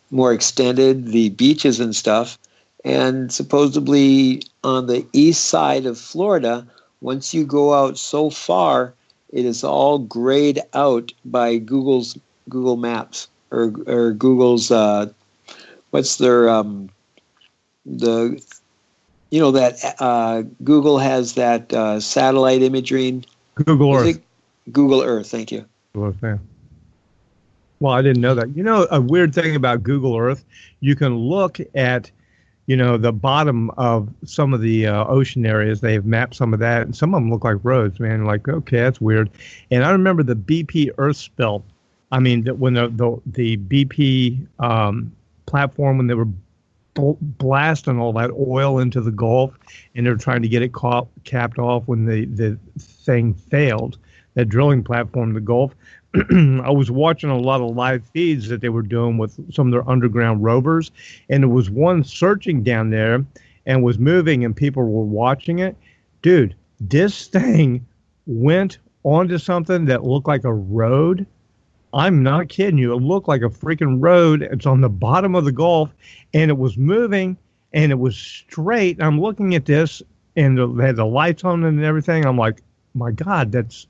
more extended, the beaches and stuff, and supposedly on the east side of Florida, once you go out so far, it is all grayed out by Google Maps or Google's what's their Google has that satellite imaging. Google Earth. Google Earth. Thank you. Well, I didn't know that. You know, a weird thing about Google Earth, you can look at, you know, the bottom of some of the ocean areas. They've mapped some of that, and some of them look like roads, man. Like, okay, that's weird. And I remember the BP Earth spill. I mean, when the BP platform, when they were blasting all that oil into the Gulf, and they're trying to get it capped off when the thing failed, that drilling platform in the Gulf. I was watching a lot of live feeds that they were doing with some of their underground rovers, and there was one searching down there and was moving, and people were watching it. Dude, this thing went onto something that looked like a road. I'm not kidding you. It looked like a freaking road. It's on the bottom of the Gulf, and it was moving, and it was straight. I'm looking at this, and they had the lights on and everything. I'm like, my God, that's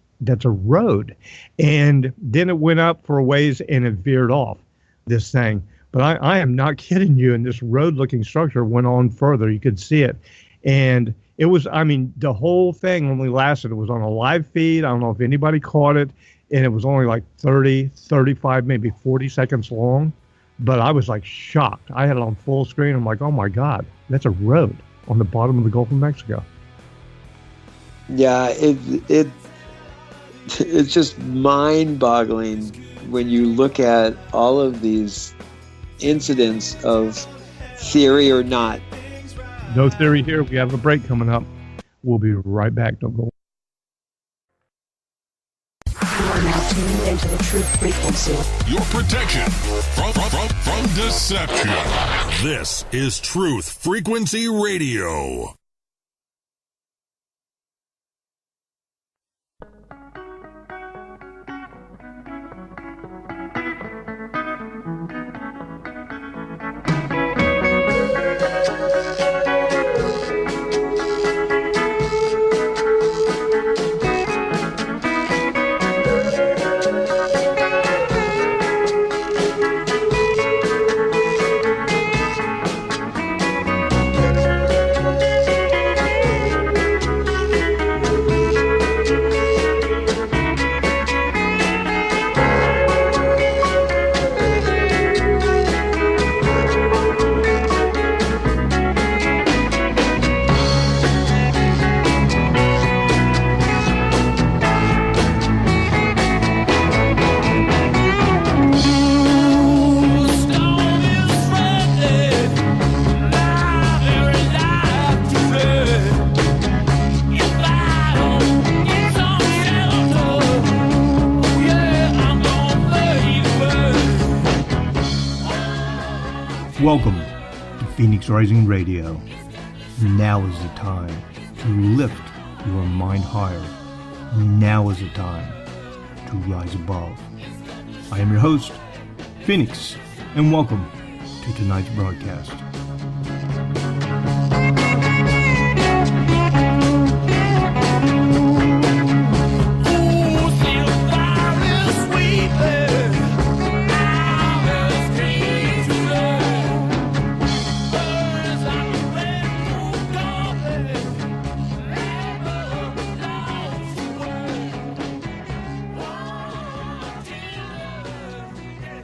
a road. And then it went up for a ways, and it veered off, this thing. But I am not kidding you. And this road-looking structure went on further. You could see it. And it was, I mean, the whole thing only lasted. It was on a live feed. I don't know if anybody caught it. And it was only like 30, 35, maybe 40 seconds long. But I was like shocked. I had it on full screen. I'm like, oh my God, that's a road on the bottom of the Gulf of Mexico. Yeah, it's just mind-boggling when you look at all of these incidents of theory or not. No theory here. We have a break coming up. We'll be right back. Don't go. You are now tuned into the truth frequency. Your protection from deception. This is Truth Frequency Radio. Welcome to Phoenix Rising Radio. Now is the time to lift your mind higher. Now is the time to rise above. I am your host, Phoenix, and welcome to tonight's broadcast.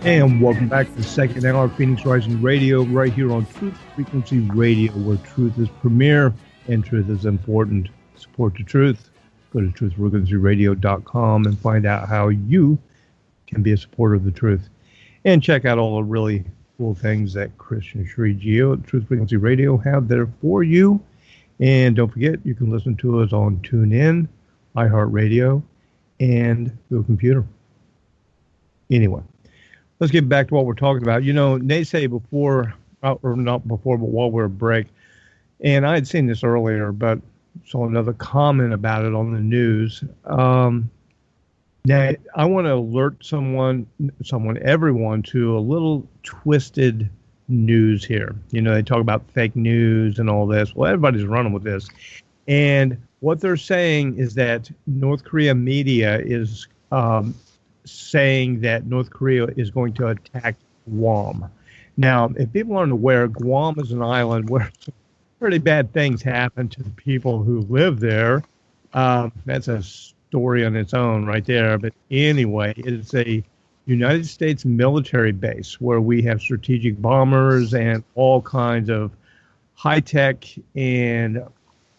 And welcome back to the second hour of Phoenix Rising Radio, right here on Truth Frequency Radio, where truth is premier and truth is important. Support the truth. Go to truthfrequencyradio.com and find out how you can be a supporter of the truth. And check out all the really cool things that Christian Sri Geo at Truth Frequency Radio have there for you. And don't forget, you can listen to us on TuneIn, iHeartRadio, and your computer. Anyway. Let's get back to what we're talking about. You know, NeSe before, or not before, but while we were break, and I had seen this earlier, but saw another comment about it on the news. Now, I want to alert everyone to a little twisted news here. You know, they talk about fake news and all this. Well, everybody's running with this. And what they're saying is that North Korea media is saying that North Korea is going to attack Guam. Now, if people aren't aware, Guam is an island where some pretty bad things happen to the people who live there. That's a story on its own right there. But anyway, it's a United States military base where we have strategic bombers and all kinds of high-tech and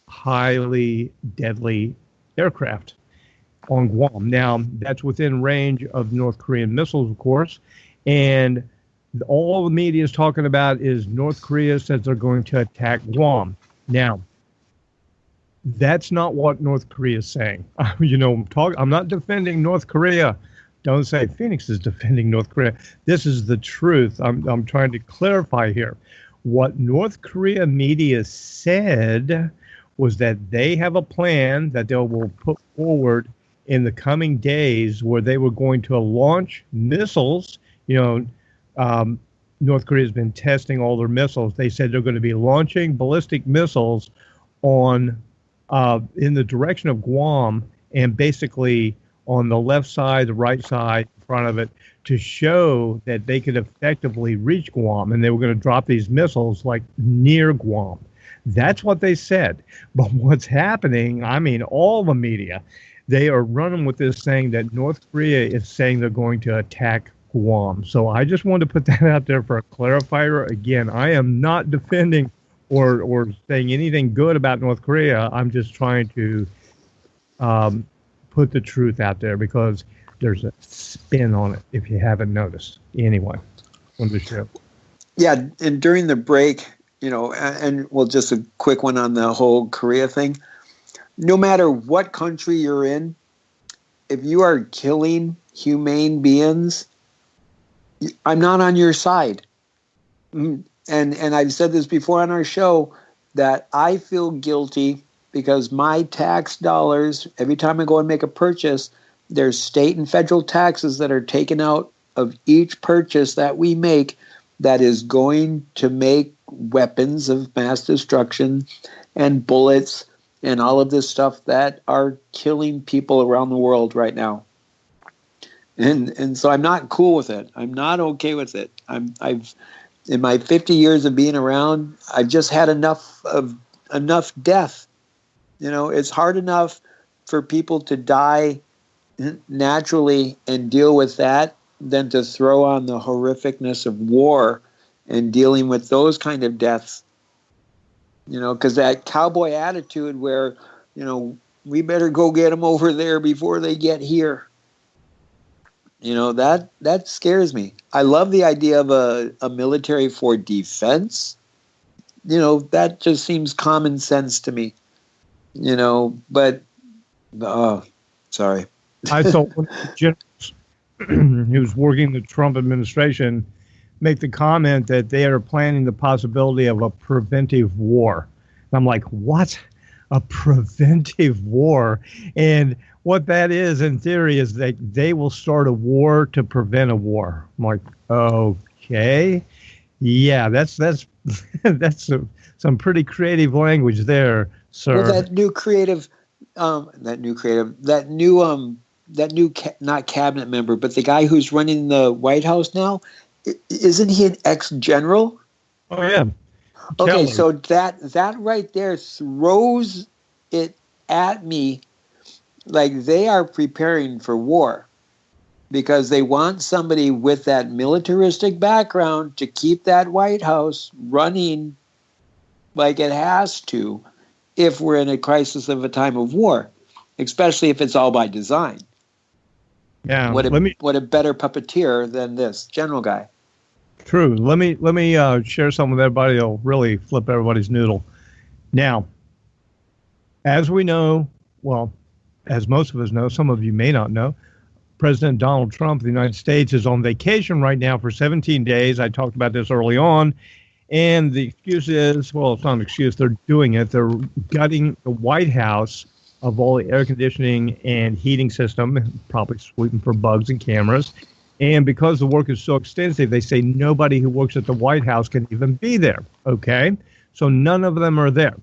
highly deadly aircraft on Guam. Now, that's within range of North Korean missiles, of course, and all the media is talking about is North Korea says they're going to attack Guam. Now, that's not what North Korea is saying. I'm not defending North Korea. Don't say Phoenix is defending North Korea. This is the truth. I'm trying to clarify here. What North Korea media said was that they have a plan that they will put forward in the coming days where they were going to launch missiles. North Korea has been testing all their missiles. They said they're going to be launching ballistic missiles in the direction of Guam and basically on the left side, the right side, in front of it to show that they could effectively reach Guam. And they were going to drop these missiles like near Guam. That's what they said. But what's happening, all the media, they are running with this saying that North Korea is saying they're going to attack Guam. So I just wanted to put that out there for a clarifier. Again, I am not defending or saying anything good about North Korea. I'm just trying to put the truth out there because there's a spin on it, if you haven't noticed. Anyway, on the show. Yeah, and during the break, just a quick one on the whole Korea thing. No matter what country you're in, if you are killing humane beings, I'm not on your side. And I've said this before on our show that I feel guilty because my tax dollars, every time I go and make a purchase, there's state and federal taxes that are taken out of each purchase that we make that is going to make weapons of mass destruction and bullets and all of this stuff that are killing people around the world right now. And so I'm not cool with it. I'm not okay with it. I've in my 50 years of being around, I've just had enough death. It's hard enough for people to die naturally and deal with that than to throw on the horrificness of war and dealing with those kind of deaths. Because that cowboy attitude where, we better go get them over there before they get here. That scares me. I love the idea of a military for defense. That just seems common sense to me. But, sorry. I saw one of the generals who was working the Trump administration make the comment that they are planning the possibility of a preventive war. And I'm like, what? A preventive war? And what that is in theory is that they will start a war to prevent a war. I'm like, okay. Yeah, that's some pretty creative language there, sir. Well, not cabinet member, but the guy who's running the White House now, isn't he an ex-general? Oh yeah. Okay, Kelly. so that right there throws it at me like they are preparing for war because they want somebody with that militaristic background to keep that White House running like it has to if we're in a crisis of a time of war, especially if it's all by design. Yeah. What a better puppeteer than this general guy. True. Let me share something with everybody that'll really flip everybody's noodle. Now, as we know, well, as most of us know, some of you may not know, President Donald Trump of the United States is on vacation right now for 17 days. I talked about this early on. And the excuse is, well, it's not an excuse. They're doing it. They're gutting the White House of all the air conditioning and heating system, probably sweeping for bugs and cameras. And because the work is so extensive, they say nobody who works at the White House can even be there. Okay? So none of them are there.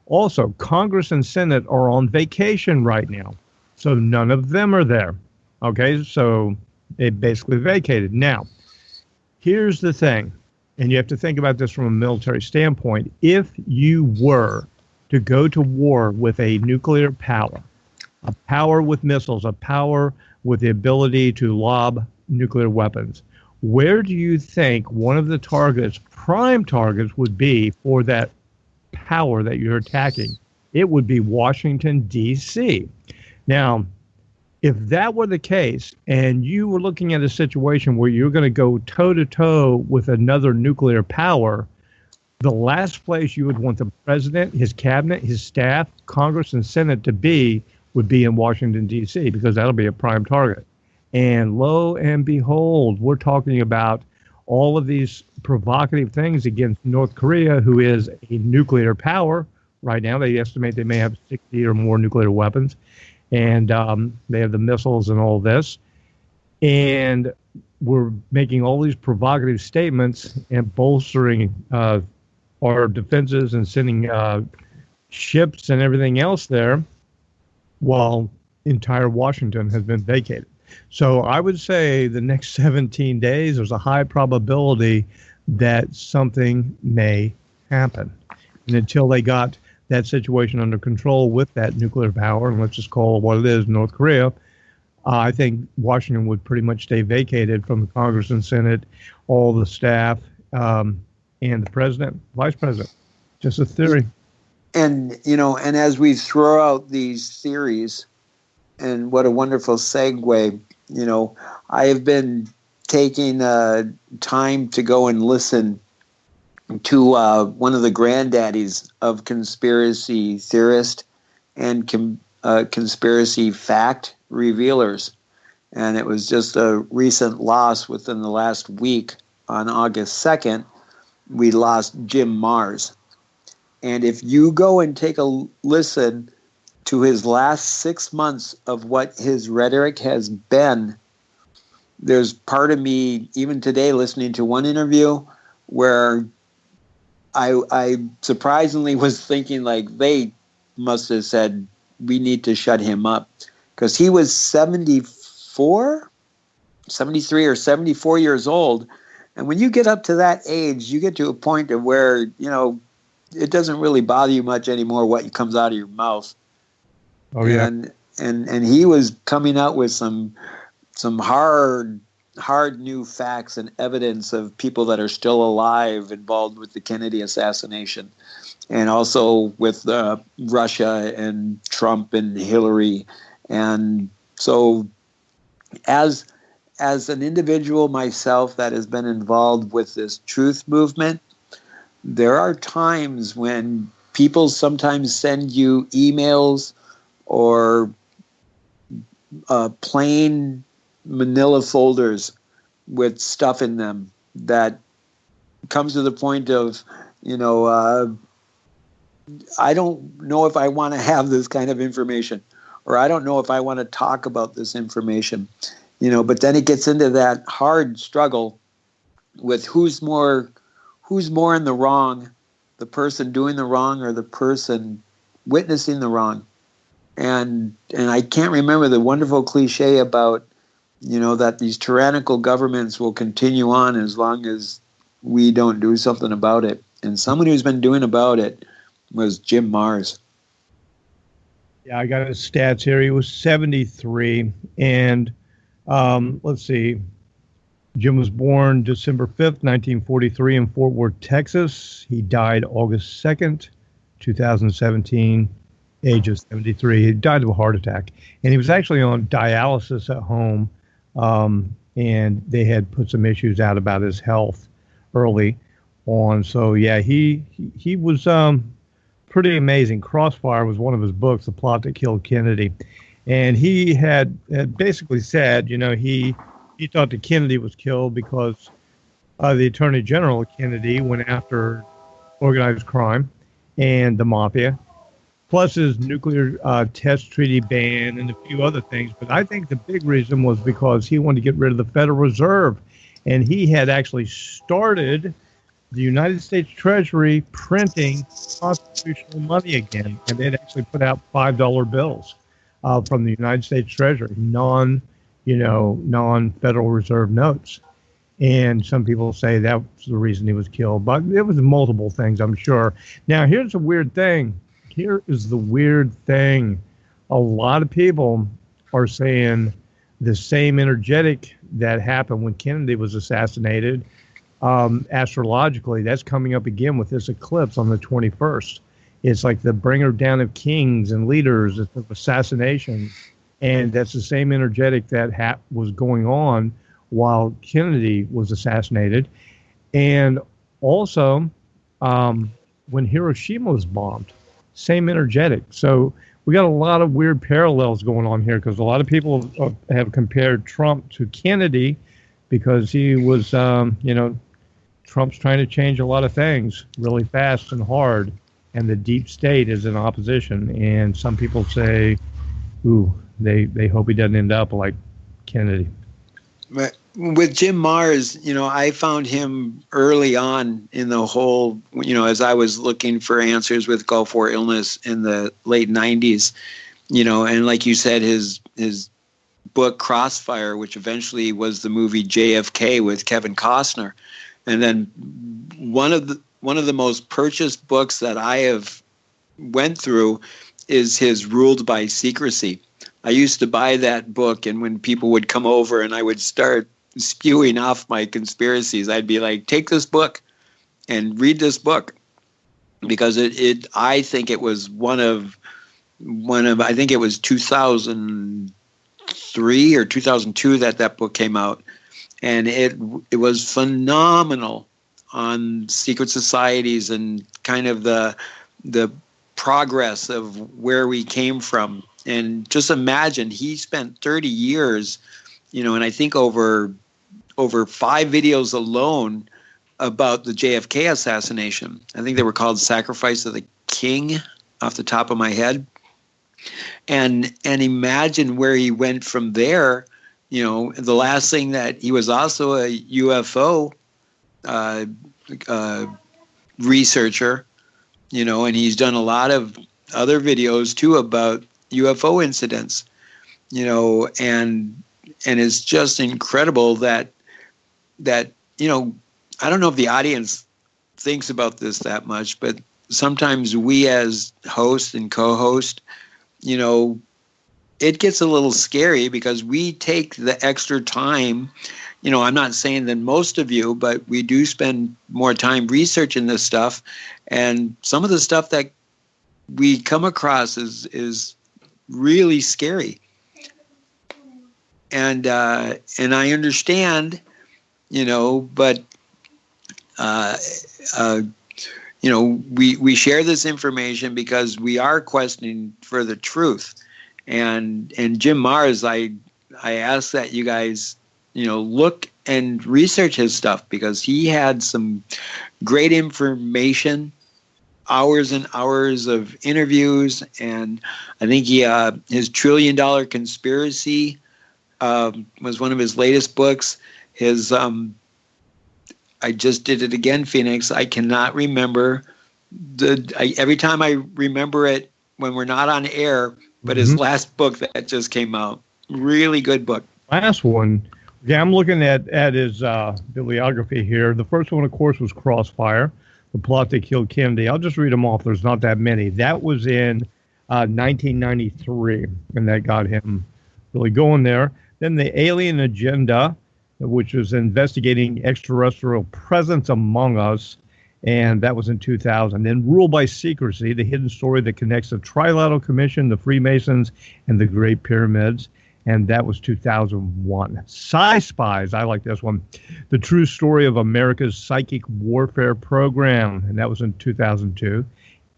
Also, Congress and Senate are on vacation right now. So none of them are there. Okay? So they basically vacated. Now, here's the thing, and you have to think about this from a military standpoint. If you were to go to war with a nuclear power, a power with missiles, a power with the ability to lob nuclear weapons, where do you think one of the targets, prime targets, would be for that power that you're attacking? It would be Washington, D.C. Now, if that were the case, and you were looking at a situation where you're going to go toe-to-toe with another nuclear power, the last place you would want the president, his cabinet, his staff, Congress, and Senate to be would be in Washington, D.C., because that'll be a prime target. And lo and behold, we're talking about all of these provocative things against North Korea, who is a nuclear power. Right now, they estimate they may have 60 or more nuclear weapons. And they have the missiles and all this. And we're making all these provocative statements and bolstering our defenses and sending ships and everything else there, while entire Washington has been vacated. So I would say the next 17 days, there's a high probability that something may happen. And until they got that situation under control with that nuclear power, and let's just call it what it is, North Korea, I think Washington would pretty much stay vacated from the Congress and Senate, all the staff, and the president, vice president. Just a theory. And, and as we throw out these theories, and what a wonderful segue, I have been taking time to go and listen to one of the granddaddies of conspiracy theorists and conspiracy fact revealers. And it was just a recent loss within the last week. On August 2nd, we lost Jim Mars. And if you go and take a listen to his last 6 months of what his rhetoric has been, there's part of me, even today, listening to one interview where I surprisingly was thinking like they must have said, we need to shut him up. Because he was 73 or 74 years old. And when you get up to that age, you get to a point of where, it doesn't really bother you much anymore what comes out of your mouth. Oh, yeah. And he was coming out with some hard new facts and evidence of people that are still alive involved with the Kennedy assassination, and also with Russia and Trump and Hillary. And so as an individual myself that has been involved with this truth movement, there are times when people sometimes send you emails or plain manila folders with stuff in them that comes to the point of, I don't know if I want to have this kind of information, or I don't know if I want to talk about this information, but then it gets into that hard struggle with who's more in the wrong, the person doing the wrong or the person witnessing the wrong. And I can't remember the wonderful cliche about, that these tyrannical governments will continue on as long as we don't do something about it. And someone who's been doing about it was Jim Marrs. Yeah, I got his stats here. He was 73. And let's see. Jim was born December 5th, 1943 in Fort Worth, Texas. He died August 2nd, 2017, age of 73. He died of a heart attack. And he was actually on dialysis at home. And they had put some issues out about his health early on. So, yeah, he was pretty amazing. Crossfire was one of his books, The Plot That Killed Kennedy. And he had basically said, he thought that Kennedy was killed because the Attorney General of Kennedy went after organized crime and the mafia, plus his nuclear test treaty ban and a few other things. But I think the big reason was because he wanted to get rid of the Federal Reserve. And he had actually started the United States Treasury printing constitutional money again. And they'd actually put out $5 bills from the United States Treasury, non-Federal Reserve notes. And some people say that was the reason he was killed. But it was multiple things, I'm sure. Now, here's a weird thing. Here is the weird thing. A lot of people are saying the same energetic that happened when Kennedy was assassinated, astrologically, that's coming up again with this eclipse on the 21st. It's like the bringer down of kings and leaders, of assassination. And that's the same energetic that was going on while Kennedy was assassinated. And also, when Hiroshima was bombed, same energetic. So we got a lot of weird parallels going on here, because a lot of people have compared Trump to Kennedy because he was, Trump's trying to change a lot of things really fast and hard, and the deep state is in opposition. And some people say, they hope he doesn't end up like Kennedy. But with Jim Marrs, I found him early on in the whole, as I was looking for answers with Gulf War illness in the late 90s, and like you said, his book Crossfire, which eventually was the movie JFK with Kevin Costner. And then one of the most purchased books that I have went through is his Ruled by Secrecy. I used to buy that book, and when people would come over and I would start spewing off my conspiracies, I'd be like, take this book and read this book, because I think it was I think it was 2003 or 2002 that book came out, and it was phenomenal on secret societies and kind of the progress of where we came from. And just imagine, he spent 30 years, and I think over 5 videos alone about the JFK assassination. I think they were called Sacrifice of the King off the top of my head. And imagine where he went from there. The last thing that he was also a UFO researcher, and he's done a lot of other videos too about UFO incidents, and it's just incredible that I don't know if the audience thinks about this that much, but sometimes we as host and co-host, it gets a little scary because we take the extra time. I'm not saying that most of you, but we do spend more time researching this stuff, and some of the stuff that we come across is really scary. And I understand, but we share this information because we are questioning for the truth. And Jim Marrs, I ask that you guys, look and research his stuff, because he had some great information, hours and hours of interviews. And I think his $1 trillion conspiracy was one of his latest books. His I just did it again, Phoenix. I cannot remember every time I remember it when we're not on air, but his last book that just came out, really good book. Last one. Yeah, I'm looking at his bibliography here. The first one, of course, was Crossfire, The Plot That Killed Kennedy. I'll just read them off. There's not that many. That was in 1993, and that got him really going there. Then The Alien Agenda, which was investigating extraterrestrial presence among us, and that was in 2000. Then Rule by Secrecy, the hidden story that connects the Trilateral Commission, the Freemasons, and the Great Pyramids, and that was 2001. Sci-Spies, I like this one. The True Story of America's Psychic Warfare Program, and that was in 2002.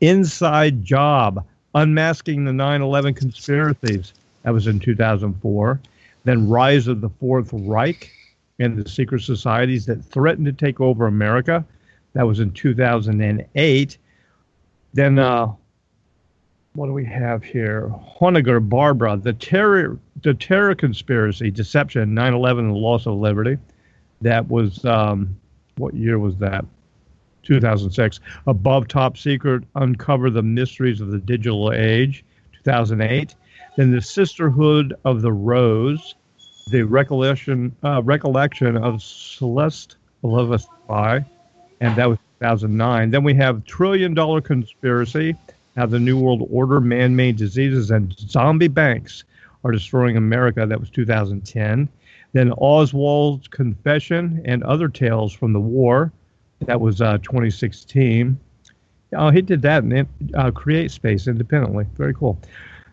Inside Job, Unmasking the 9/11 Conspiracies, that was in 2004. Then Rise of the Fourth Reich and the Secret Societies That Threatened to Take Over America, that was in 2008. Then, what do we have here? Honegger, Barbara, the terror conspiracy, deception, 9/11, and the loss of liberty. That was, what year was that? 2006. Above Top Secret, Uncover the Mysteries of the Digital Age, 2008. Then The Sisterhood of the Rose, the recollection of Celeste Levi, and that was 2009. Then we have $1 Trillion Conspiracy, How the New World Order, Man-Made Diseases, and Zombie Banks Are Destroying America. That was 2010. Then Oswald's Confession and Other Tales from the War. That was 2016. He did that in Create Space independently. Very cool.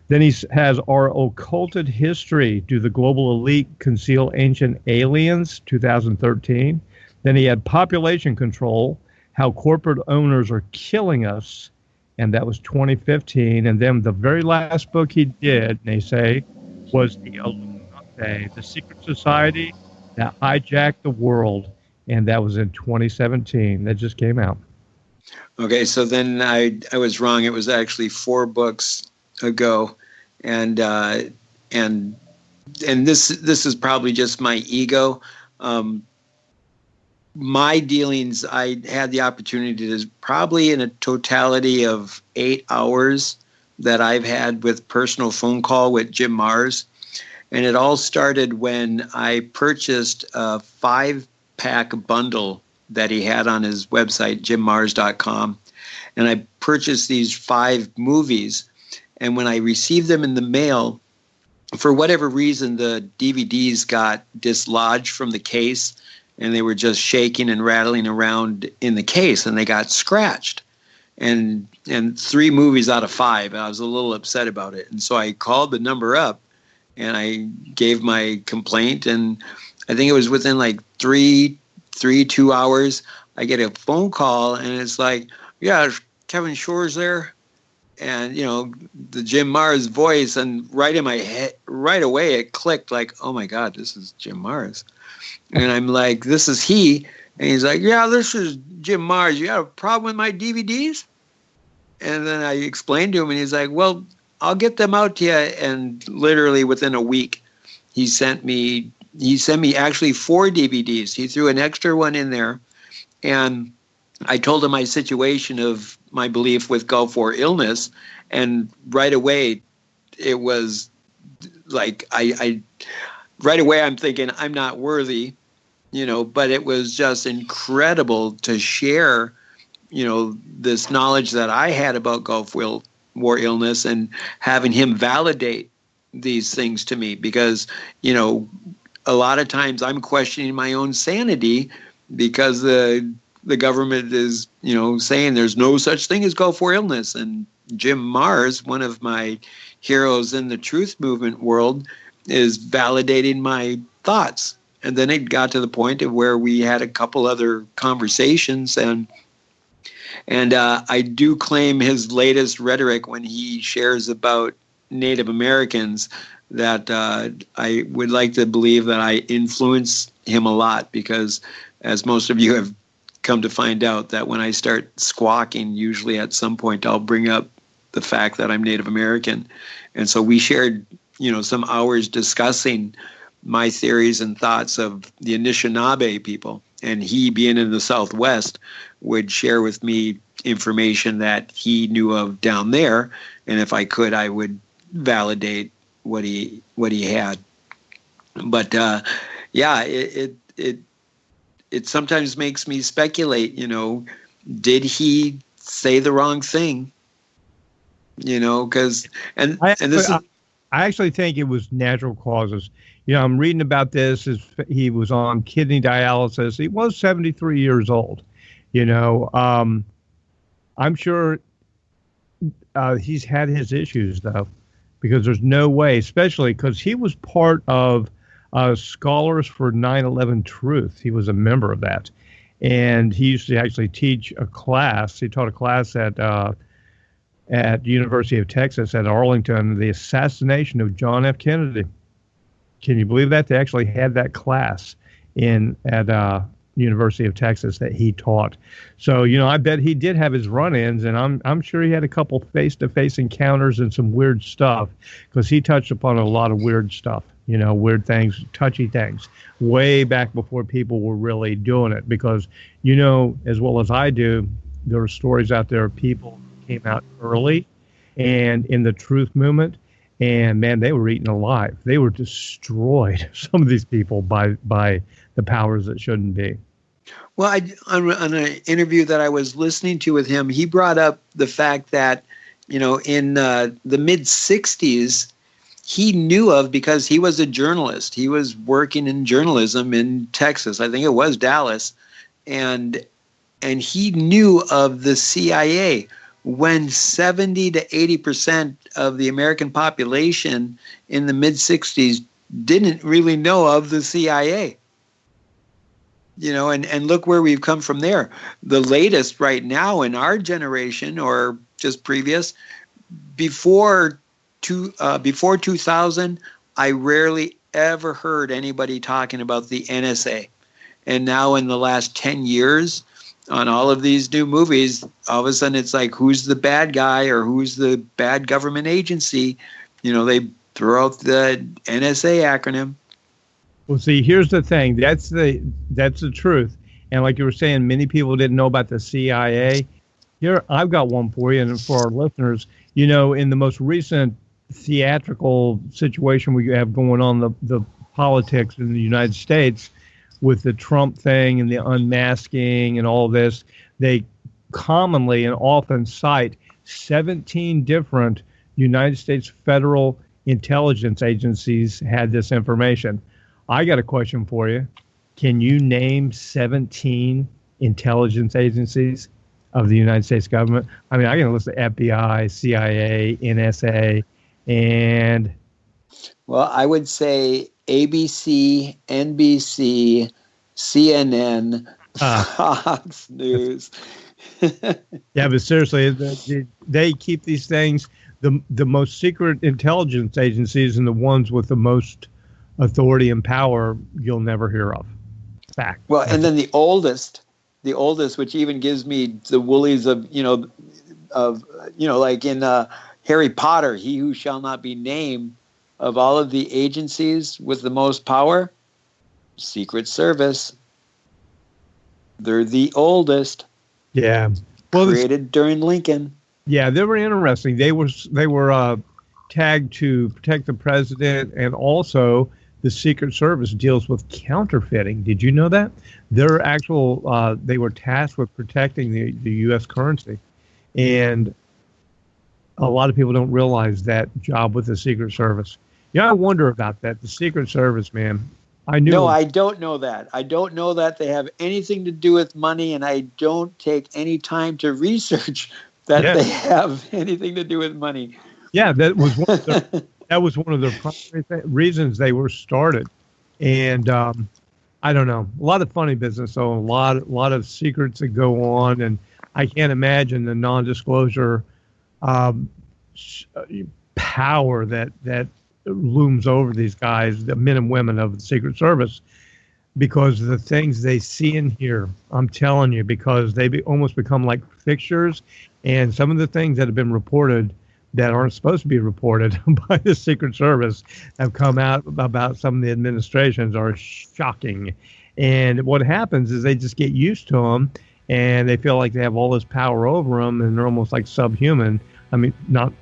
Then he has Our Occulted History. Do the Global Elite Conceal Ancient Aliens? 2013. Then he had Population Control, How Corporate Owners Are Killing Us, and that was 2015. And then the very last book he did, Ney Sey, was The Illuminati, the secret society that hijacked the world, and that was in 2017. That just came out. Okay, so then I was wrong. It was actually 4 books ago, and this is probably just my ego. My dealings, I had the opportunity to, probably in a totality of 8 hours that I've had with personal phone call with Jim Marrs. And it all started when I purchased a 5-pack bundle that he had on his website, jimmarrs.com. And I purchased these 5 movies. And when I received them in the mail, for whatever reason, the DVDs got dislodged from the case, and they were just shaking and rattling around in the case, and they got scratched. And 3 movies out of 5, I was a little upset about it. And so I called the number up, and I gave my complaint, and I think it was within like 2 hours, I get a phone call, and it's like, yeah, Kevin Shore's there. And, the Jim Marrs voice, and right in my head, right away, it clicked like, oh my God, this is Jim Marrs. And I'm like, this is he. And he's like, yeah, this is Jim Marrs. You got a problem with my DVDs? And then I explained to him, and he's like, well, I'll get them out to you. And literally within a week, he sent me actually 4 DVDs. He threw an extra one in there. And I told him my situation of my belief with Gulf War illness. And right away, it was like, right away I'm thinking I'm not worthy, but it was just incredible to share, this knowledge that I had about Gulf War illness, and having him validate these things to me, because, a lot of times I'm questioning my own sanity, because the government is, saying there's no such thing as Gulf War illness. And Jim Marrs, one of my heroes in the truth movement world, is validating my thoughts. And then it got to the point of where we had a couple other conversations, and I do claim his latest rhetoric when he shares about Native Americans, that I would like to believe that I influence him a lot because, as most of you have come to find out, that when I start squawking, usually at some point I'll bring up the fact that I'm Native American. And so we shared, some hours discussing my theories and thoughts of the Anishinaabe people. And he, being in the Southwest, would share with me information that he knew of down there. And if I could, I would validate what he had. But it sometimes makes me speculate, did he say the wrong thing? Because I actually think it was natural causes. I'm reading about this. He was on kidney dialysis. He was 73 years old. I'm sure he's had his issues, though, because there's no way, especially because he was part of Scholars for 9/11 Truth. He was a member of that. And he used to actually teach a class. He taught a class at University of Texas at Arlington, the assassination of John F. Kennedy. Can you believe that? They actually had that class at University of Texas that he taught. So, I bet he did have his run-ins, and I'm sure he had a couple face-to-face encounters and some weird stuff, because he touched upon a lot of weird stuff, weird things, touchy things, way back before people were really doing it. Because, as well as I do, there are stories out there of people who came out early and in the truth movement, and man, they were eaten alive. They were destroyed, some of these people, by the powers that shouldn't be. Well, on an interview that I was listening to with him, he brought up the fact that, in the mid-'60s, he knew of, because he was a journalist. He was working in journalism in Texas. I think it was Dallas. And he knew of the CIA when 70 to 80% of the American population in the mid-'60s didn't really know of the CIA. And look where we've come from there. The latest right now in our generation, or just previous, before 2000, I rarely ever heard anybody talking about the NSA. And now in the last 10 years, on all of these new movies, all of a sudden it's like, who's the bad guy or who's the bad government agency? They throw out the NSA acronym. Well, see, here's the thing. That's the truth. And like you were saying, many people didn't know about the CIA. Here, I've got one for you, and for our listeners, in the most recent theatrical situation we have going on, the politics in the United States, with the Trump thing and the unmasking and all this, they commonly and often cite 17 different United States federal intelligence agencies had this information. I got a question for you. Can you name 17 intelligence agencies of the United States government? I mean, I can list the FBI, CIA, NSA, and... Well, I would say ABC, NBC, CNN, Fox News. Yeah, but seriously, they keep these things, the most secret intelligence agencies and the ones with the most authority and power you'll never hear of. Fact. Well, and then the oldest, which even gives me the woolies of, like in Harry Potter, he who shall not be named, of all of the agencies with the most power, Secret Service. They're the oldest. Yeah. Well, created during Lincoln. Yeah, they were interesting. They were tagged to protect the president, and also the Secret Service deals with counterfeiting. Did you know that? They're actual. They were tasked with protecting the U.S. currency, and a lot of people don't realize that job with the Secret Service. Yeah, I wonder about that. The Secret Service, man. I knew. No, I don't know that. I don't know that they have anything to do with money, and I don't take any time to research that they have anything to do with money. Yeah, that was one of their primary reasons they were started. And I don't know, a lot of funny business, though, a lot of secrets that go on, and I can't imagine the non-disclosure power that looms over these guys, the men and women of the Secret Service. because the things they see and hear, I'm telling you, because they almost become like fixtures. And some of the things that have been reported that aren't supposed to be reported by the Secret Service have come out about some of the administrations are shocking. And what happens is they just get used to them, and they feel like they have all this power over them, and they're almost like subhuman. I mean, not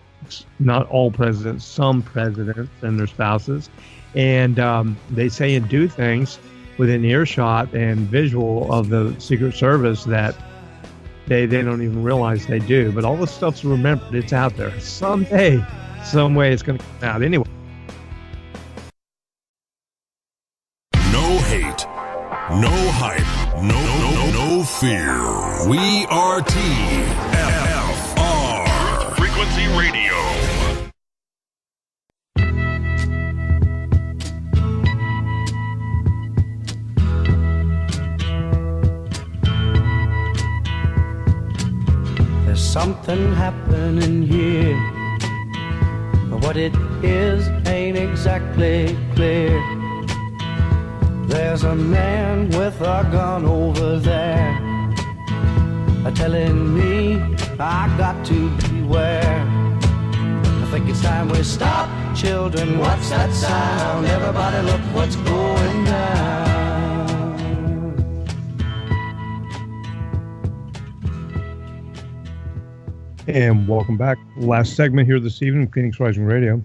all presidents, some presidents and their spouses. And they say and do things within earshot and visual of the Secret Service that they don't even realize they do. But all this stuff's remembered. It's out there. Someday, some way it's going to come out. Anyway. No hate, no hype, no fear. We are TFR. Frequency Radio. There's something happening here, but what it is ain't exactly clear. There's a man with a gun over there, telling me I got to beware. I think it's time we stop, children. What's that sound? Everybody look what's going down. And welcome back. Last segment here this evening, Phoenix Rising Radio.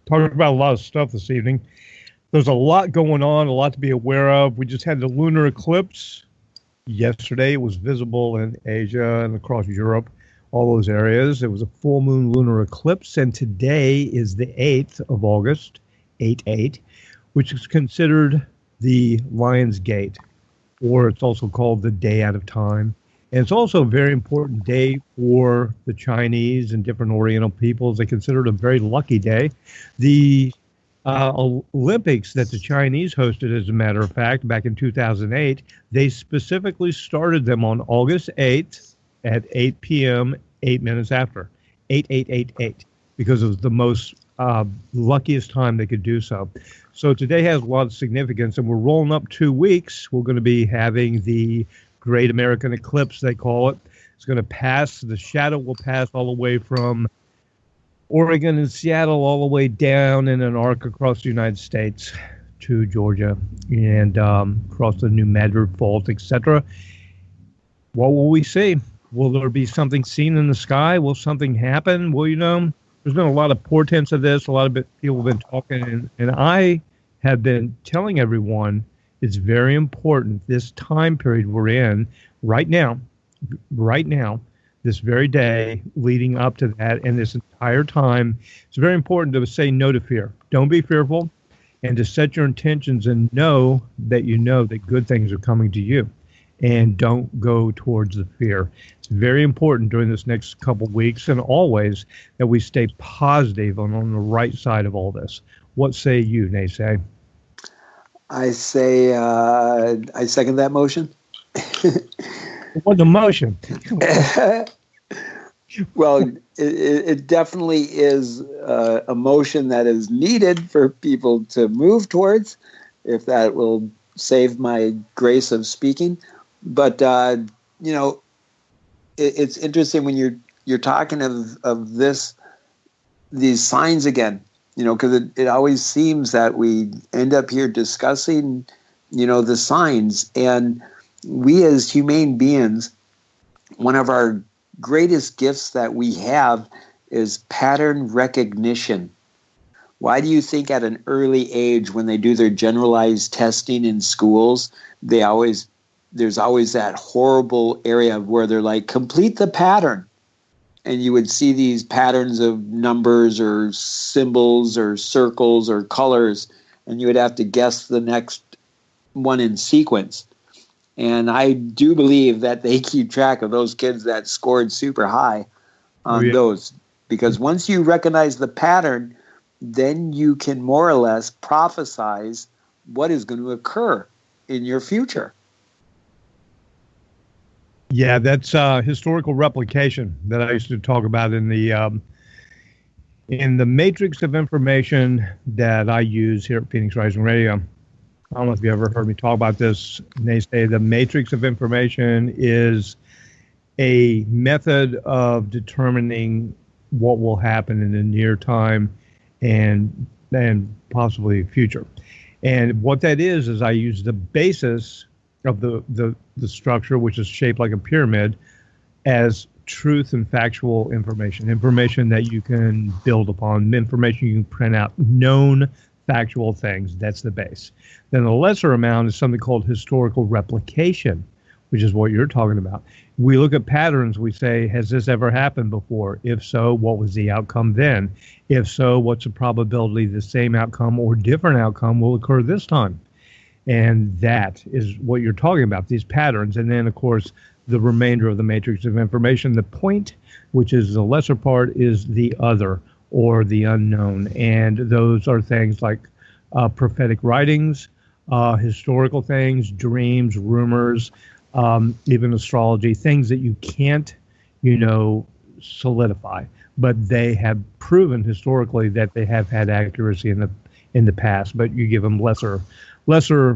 Talking about a lot of stuff this evening. There's a lot going on, a lot to be aware of. We just had the lunar eclipse yesterday. It was visible in Asia and across Europe, all those areas. It was a full moon lunar eclipse, and today is the 8th of August, 8/8, which is considered the Lion's Gate, or it's also called the Day Out of Time. And it's also a very important day for the Chinese and different Oriental peoples. They consider it a very lucky day. The Olympics that the Chinese hosted, as a matter of fact, back in 2008, they specifically started them on August 8th at 8 p.m., 8 minutes after, 8/8/8/8, because it was the most luckiest time they could do so. So today has a lot of significance, and we're rolling up 2 weeks. We're going to be having the Great American Eclipse, they call it. It's going to pass, the shadow will pass all the way from Oregon and Seattle all the way down in an arc across the United States to Georgia and across the New Madrid Fault, etc. What will we see? Will there be something seen in the sky? Will something happen? Well, there's been a lot of portents of this. A lot of people have been talking, and I have been telling everyone it's very important, this time period we're in right now, this very day leading up to that, and this entire time, it's very important to say no to fear. Don't be fearful, and to set your intentions and know that good things are coming to you, and don't go towards the fear. It's very important during this next couple weeks and always that we stay positive and on the right side of all this. What say you, Ney Sey? I say I second that motion. What the motion? Well, it definitely is a motion that is needed for people to move towards, if that will save my grace of speaking. But it's interesting when you're talking of these signs again. Because it always seems that we end up here discussing, the signs. And we as humane beings, one of our greatest gifts that we have is pattern recognition. Why do you think at an early age, when they do their generalized testing in schools, there's always that horrible area where they're like, complete the pattern? And you would see these patterns of numbers or symbols or circles or colors, and you would have to guess the next one in sequence. And I do believe that they keep track of those kids that scored super high on those. Because once you recognize the pattern, then you can more or less prophesize what is going to occur in your future. Yeah, that's historical replication that I used to talk about in the matrix of information that I use here at Phoenix Rising Radio. I don't know if you ever heard me talk about this. And they say the matrix of information is a method of determining what will happen in the near time and possibly future. And what that is I use the basis of the structure, which is shaped like a pyramid, as truth and factual information that you can build upon, information you can print out, known factual things. That's the base. Then the lesser amount is something called historical replication, which is what you're talking about. We look at patterns, we say, has this ever happened before? If so, what was the outcome then? If so, what's the probability the same outcome or different outcome will occur this time? And that is what you're talking about, these patterns. And then, of course, the remainder of the matrix of information, the point, which is the lesser part, is the other or the unknown. And those are things like prophetic writings, historical things, dreams, rumors, even astrology, things that you can't, solidify, but they have proven historically that they have had accuracy in the past, but you give them lesser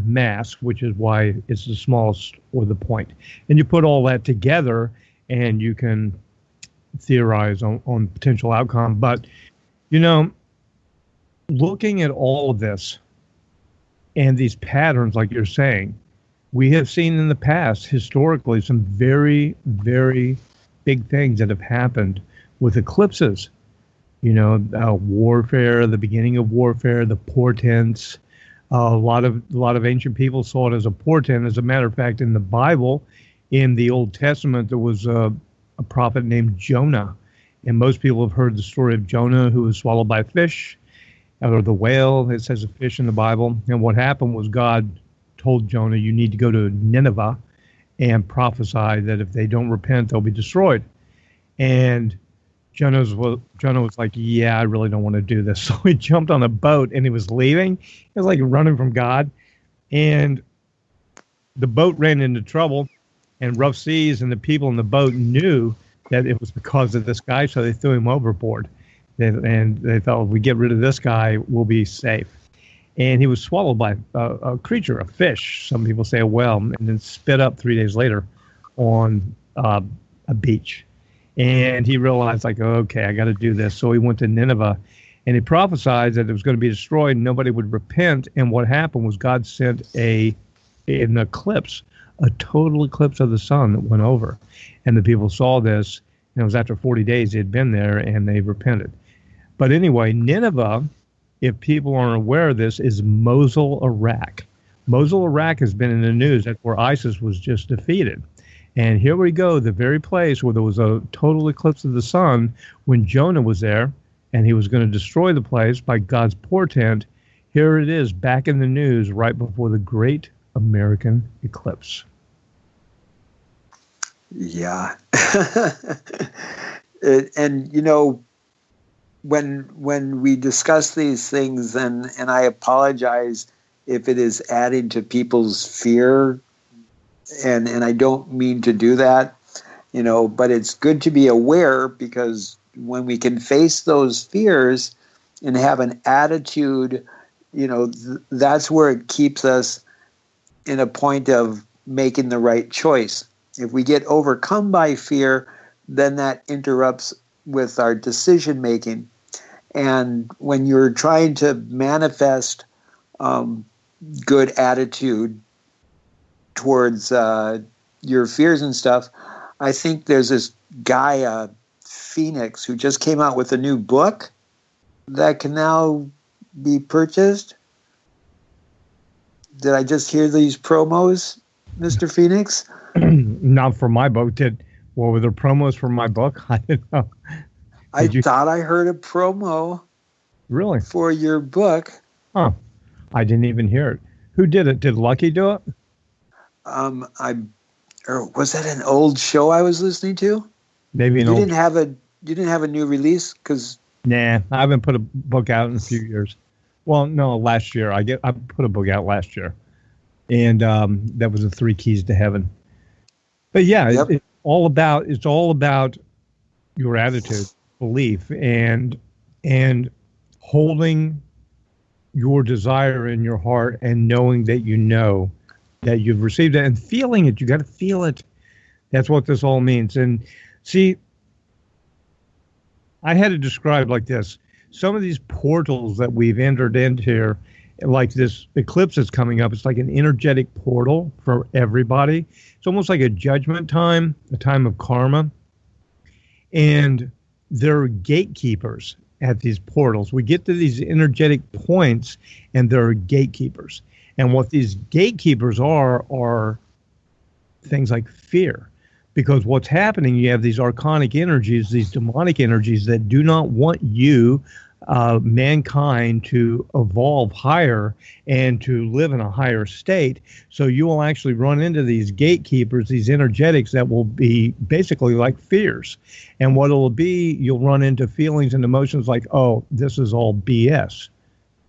mass, which is why it's the smallest or the point. And you put all that together and you can theorize on potential outcome. But, looking at all of this and these patterns, like you're saying, we have seen in the past, historically, some very, very big things that have happened with eclipses. Warfare, the beginning of warfare, the portents. A lot of ancient people saw it as a portent. As a matter of fact, in the Bible, in the Old Testament, there was a prophet named Jonah. And most people have heard the story of Jonah, who was swallowed by a fish, or the whale. It says a fish in the Bible. And what happened was God told Jonah, you need to go to Nineveh and prophesy that if they don't repent, they'll be destroyed. And Jonah was like, yeah, I really don't want to do this. So he jumped on a boat and he was leaving. He was like running from God. And the boat ran into trouble and rough seas, and the people in the boat knew that it was because of this guy, so they threw him overboard. And they thought, if we get rid of this guy, we'll be safe. And he was swallowed by a creature, a fish, some people say a whale, and then spit up 3 days later on a beach. And he realized, like, okay, I got to do this. So he went to Nineveh, and he prophesied that it was going to be destroyed, and nobody would repent. And what happened was God sent an eclipse, a total eclipse of the sun that went over. And the people saw this, and it was after 40 days they had been there, and they repented. But anyway, Nineveh, if people aren't aware of this, is Mosul, Iraq. Mosul, Iraq has been in the news. That's where ISIS was just defeated. And here we go, the very place where there was a total eclipse of the sun when Jonah was there, and he was going to destroy the place by God's portent. Here it is, back in the news right before the great American eclipse. Yeah. And, when we discuss these things, and I apologize if it is adding to people's fear, and I don't mean to do that, but it's good to be aware, because when we can face those fears and have an attitude, that's where it keeps us in a point of making the right choice. If we get overcome by fear, then that interrupts with our decision making. And when you're trying to manifest good attitude towards your fears and stuff, I think there's this guy, Phoenix, who just came out with a new book that can now be purchased. Did I just hear these promos, Mr. Phoenix? Not for my book. What were the promos for my book? I didn't know. I thought I heard a promo. Really? For your book. Huh. I didn't even hear it. Who did it? Did Lucky do it? Or was that an old show I was listening to? Maybe you didn't have a new release, because nah, I haven't put a book out in a few years. Well, no, last year I put a book out last year, and that was the 3 Keys to Heaven. But yeah, yep. It's all about your attitude, belief, and holding your desire in your heart and knowing that you know that you've received it and feeling it. You got to feel it. That's what this all means. And see, I had to describe like this. Some of these portals that we've entered into here, like this eclipse that's coming up, it's like an energetic portal for everybody. It's almost like a judgment time, a time of karma. And there are gatekeepers at these portals. We get to these energetic points, and there are gatekeepers. And what these gatekeepers are things like fear. Because what's happening, you have these archonic energies, these demonic energies that do not want you, mankind, to evolve higher and to live in a higher state. So you will actually run into these gatekeepers, these energetics that will be basically like fears. And what it'll be, you'll run into feelings and emotions like, oh, this is all BS.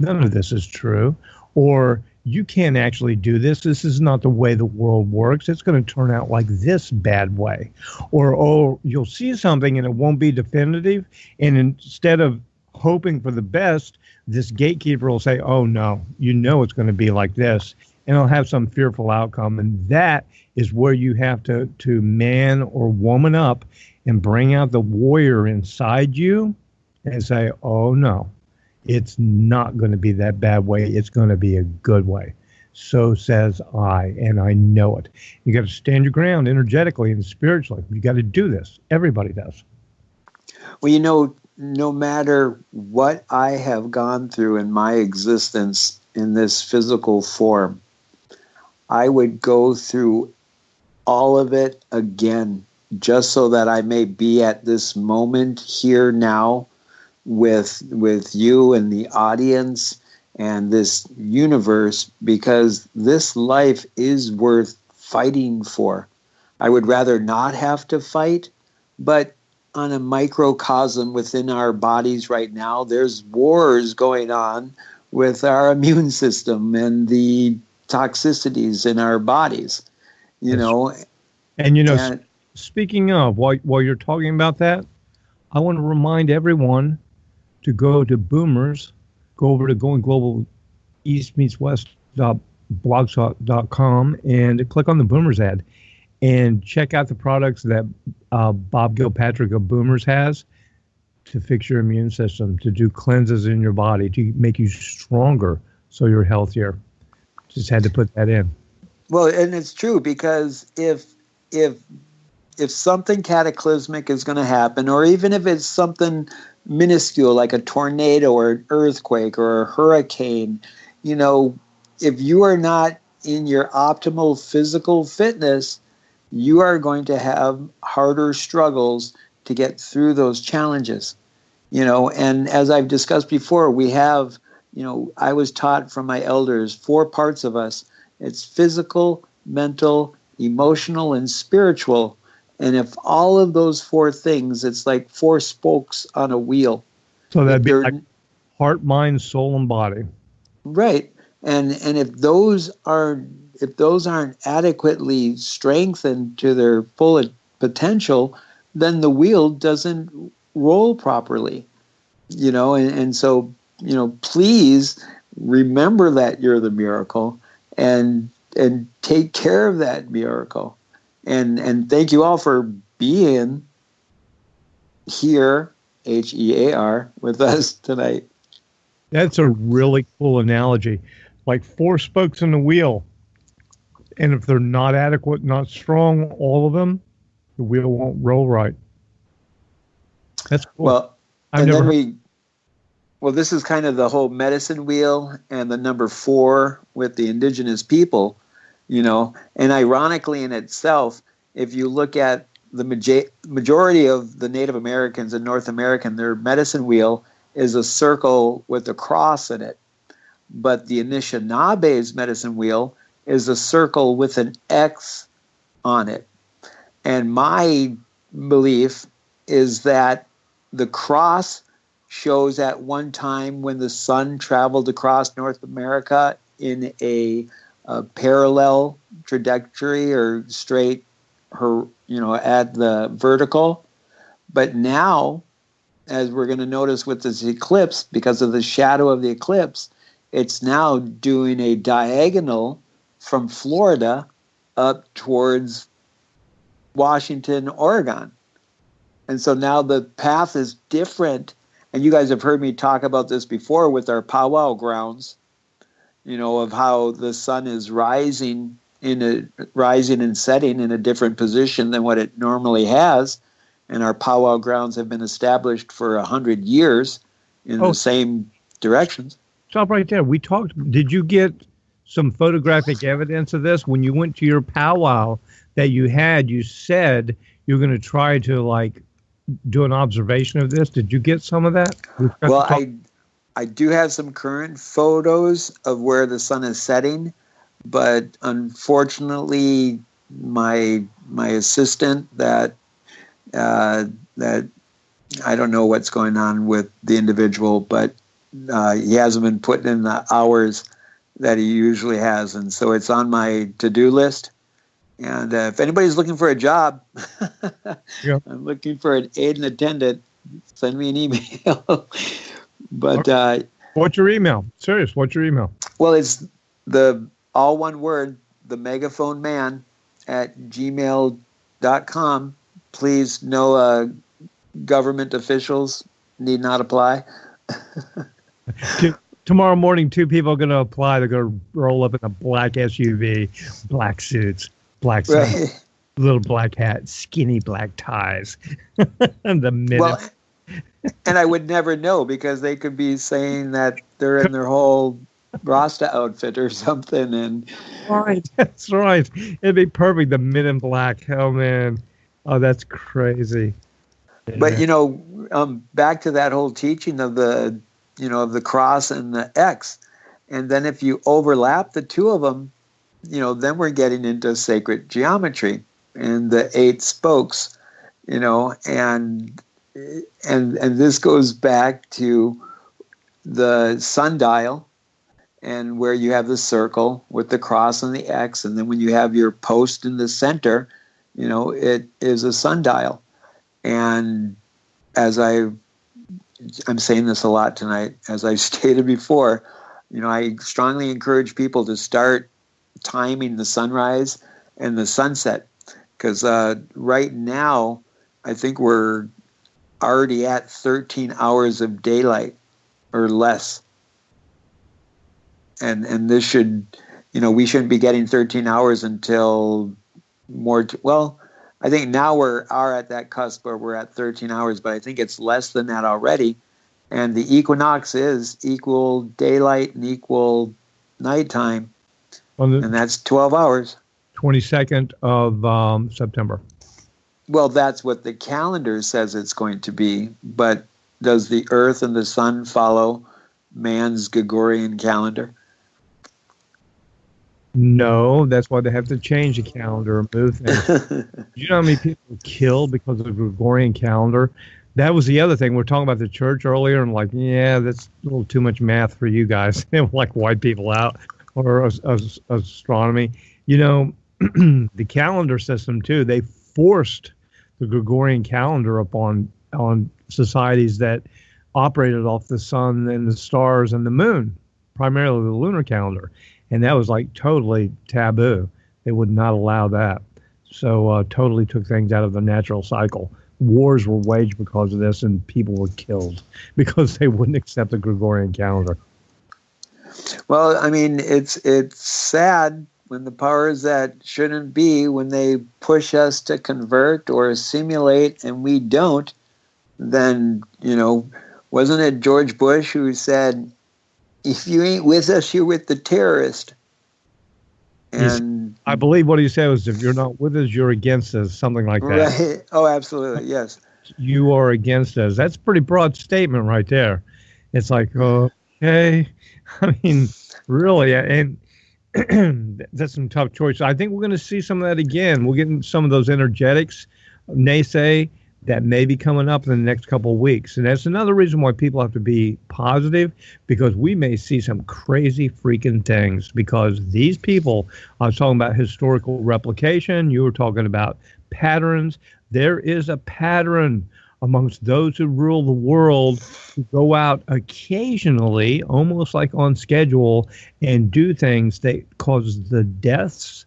None of this is true. Or you can't actually do this. This is not the way the world works. It's going to turn out like this bad way. Or, oh, you'll see something and it won't be definitive. And instead of hoping for the best, this gatekeeper will say, oh, no, you know it's going to be like this. And it'll have some fearful outcome. And that is where you have to man or woman up and bring out the warrior inside you and say, oh, no. It's not going to be that bad way. It's going to be a good way. So says I, and I know it. You got to stand your ground energetically and spiritually. You got to do this. Everybody does. Well, you know, no matter what I have gone through in my existence in this physical form, I would go through all of it again just so that I may be at this moment here now with you and the audience and this universe, because this life is worth fighting for. I would rather not have to fight, but on a microcosm within our bodies right now, there's wars going on with our immune system and the toxicities in our bodies, you know. And, you know, speaking of, while you're talking about that, I want to remind everyone to go to Boomers, go over to Going Global East Meets West.blogspot.com and click on the Boomers ad and check out the products that Bob Gilpatrick of Boomers has to fix your immune system, to do cleanses in your body, to make you stronger so you're healthier. Just had to put that in. Well, and it's true, because if something cataclysmic is going to happen, or even if it's something minuscule like a tornado or an earthquake or a hurricane, you know, if you are not in your optimal physical fitness, you are going to have harder struggles to get through those challenges, you know. And as I've discussed before, we have, you know, I was taught from my elders, 4 parts of us. It's physical, mental, emotional, and spiritual. And if all of those 4 things, it's like 4 spokes on a wheel. So that'd be like heart, mind, soul, and body. Right. And if those aren't adequately strengthened to their full potential, then the wheel doesn't roll properly. You know, and so, you know, please remember that you're the miracle and take care of that miracle. And thank you all for being here, HEAR, with us tonight. That's a really cool analogy. Like 4 spokes in the wheel. And if they're not adequate, not strong, all of them, the wheel won't roll right. That's cool. Well, this is kind of the whole medicine wheel and the number 4 with the indigenous people. You know, and ironically in itself, if you look at the majority of the Native Americans in North America, their medicine wheel is a circle with a cross in it. But the Anishinabe's medicine wheel is a circle with an X on it. And my belief is that the cross shows at one time when the sun traveled across North America in a parallel trajectory or straight, at the vertical. But now, as we're going to notice with this eclipse, because of the shadow of the eclipse, it's now doing a diagonal from Florida up towards Washington, Oregon. And so now the path is different. And you guys have heard me talk about this before with our powwow grounds, of how the sun is rising and setting in a different position than what it normally has. And our powwow grounds have been established for 100 years in the same directions. Stop right there. We talked. Did you get some photographic evidence of this when you went to your powwow that you had? You said you're going to try to do an observation of this. Did you get some of that? Well, I do have some current photos of where the sun is setting, but unfortunately, my assistant that I don't know what's going on with the individual, but he hasn't been putting in the hours that he usually has, and so it's on my to-do list. And if anybody's looking for a job, yeah. I'm looking for an aide and attendant. Send me an email. But what's your email? Serious, what's your email? Well, it's all one word, the megaphone man @gmail.com. Please, no government officials need not apply. Tomorrow morning, 2 people are going to apply. They're going to roll up in a black SUV, black suits, black socks, little black hats, skinny black ties. And the minute. Well, and I would never know because they could be saying that they're in their whole Rasta outfit or something. And right, that's right. It'd be perfect. The men in black. Oh man, oh that's crazy. Yeah. But back to that whole teaching of the cross and the X, and then if you overlap the two of them, then we're getting into sacred geometry and the 8 spokes, and this goes back to the sundial and where you have the circle with the cross and the X, and then when you have your post in the center, it is a sundial. And as I'm saying this a lot tonight, as I stated before, I strongly encourage people to start timing the sunrise and the sunset, because right now I think we're already at 13 hours of daylight or less, and this should, we shouldn't be getting 13 hours until I think now we are at that cusp where we're at 13 hours, but I think it's less than that already. And the equinox is equal daylight and equal nighttime, and that's 12 hours. 22nd of September. Well, that's what the calendar says it's going to be, but does the Earth and the Sun follow man's Gregorian calendar? No, that's why they have to change the calendar and move things. Do you know how many people were killed because of the Gregorian calendar? That was the other thing. We were talking about the church earlier, and that's a little too much math for you guys. White people out or astronomy. The calendar system too. They forced the Gregorian calendar upon societies that operated off the sun and the stars and the moon, primarily the lunar calendar. And that was totally taboo. They would not allow that. So totally took things out of the natural cycle. Wars were waged because of this, and people were killed because they wouldn't accept the Gregorian calendar. Well, I mean, it's sad when the powers that shouldn't be, when they push us to convert or assimilate and we don't, then, wasn't it George Bush who said, if you ain't with us, you're with the terrorist? And I believe what he said was, if you're not with us, you're against us, something like that. Right. Oh, absolutely. Yes. You are against us. That's a pretty broad statement right there. It's okay. I mean, really. And that's some tough choices. I think we're going to see some of that again. We're getting some of those energetics, NeSe, that may be coming up in the next couple of weeks. And that's another reason why people have to be positive, because we may see some crazy freaking things, because these people, I was talking about historical replication. You were talking about patterns. There is a pattern amongst those who rule the world to go out occasionally, almost like on schedule, and do things that cause the deaths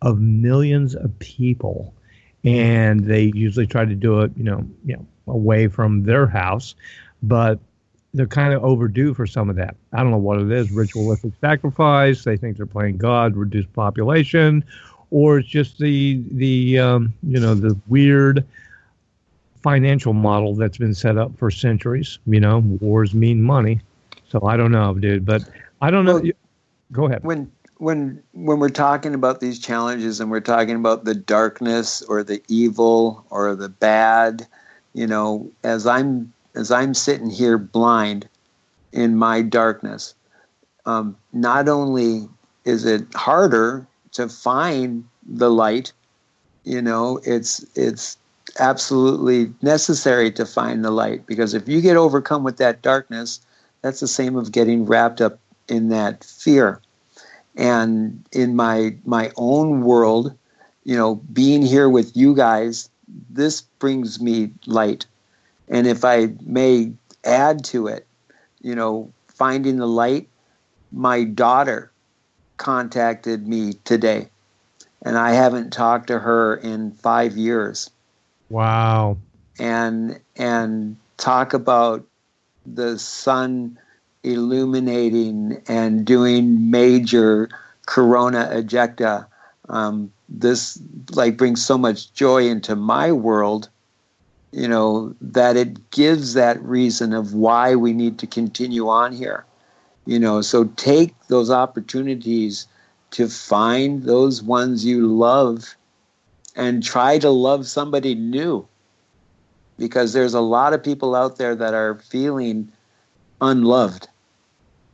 of millions of people. And they usually try to do it, away from their house, but they're kind of overdue for some of that. I don't know what it is, ritualistic sacrifice. They think they're playing God, reduce population, or it's just the weird financial model that's been set up for centuries. Wars mean money. So I don't know, dude, but I don't know. Well, Go ahead. When we're talking about these challenges and we're talking about the darkness or the evil or the bad, as I'm sitting here blind in my darkness, not only is it harder to find the light, it's absolutely necessary to find the light, because if you get overcome with that darkness, that's the same of getting wrapped up in that fear. And in my own world, being here with you guys, this brings me light. And if I may add to it, finding the light, my daughter contacted me today, and I haven't talked to her in 5 years. Wow. And talk about the sun illuminating and doing major corona ejecta. This brings so much joy into my world, that it gives that reason of why we need to continue on here. So take those opportunities to find those ones you love and try to love somebody new, because there's a lot of people out there that are feeling unloved.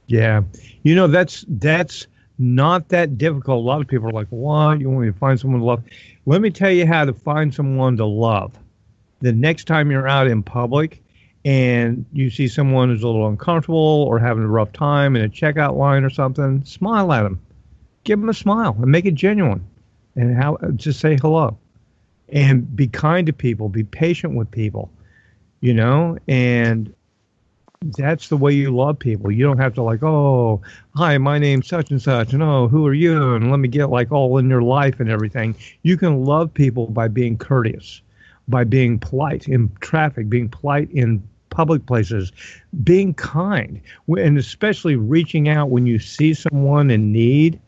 Yeah. That's not that difficult. A lot of people are like, what? You want me to find someone to love? Let me tell you how to find someone to love. The next time you're out in public and you see someone who's a little uncomfortable or having a rough time in a checkout line or something, smile at them. Give them a smile and make it genuine. And just say hello. And be kind to people. Be patient with people. And that's the way you love people. You don't have to oh, hi, my name's such and such, and oh, who are you? And let me get all in your life and everything. You can love people by being courteous, by being polite in traffic, being polite in public places, being kind, and especially reaching out when you see someone in need.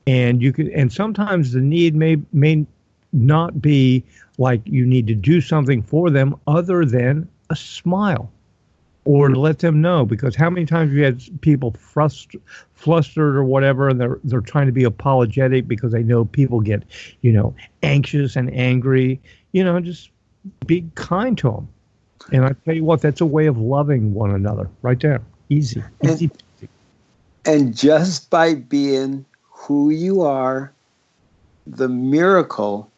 And sometimes the need may not be like you need to do something for them other than a smile. Or to let them know, because how many times have you had people flustered or whatever, and they're trying to be apologetic because they know people get, anxious and angry. Just be kind to them. And I tell you what, that's a way of loving one another, right there. Easy. And just by being who you are, the miracle,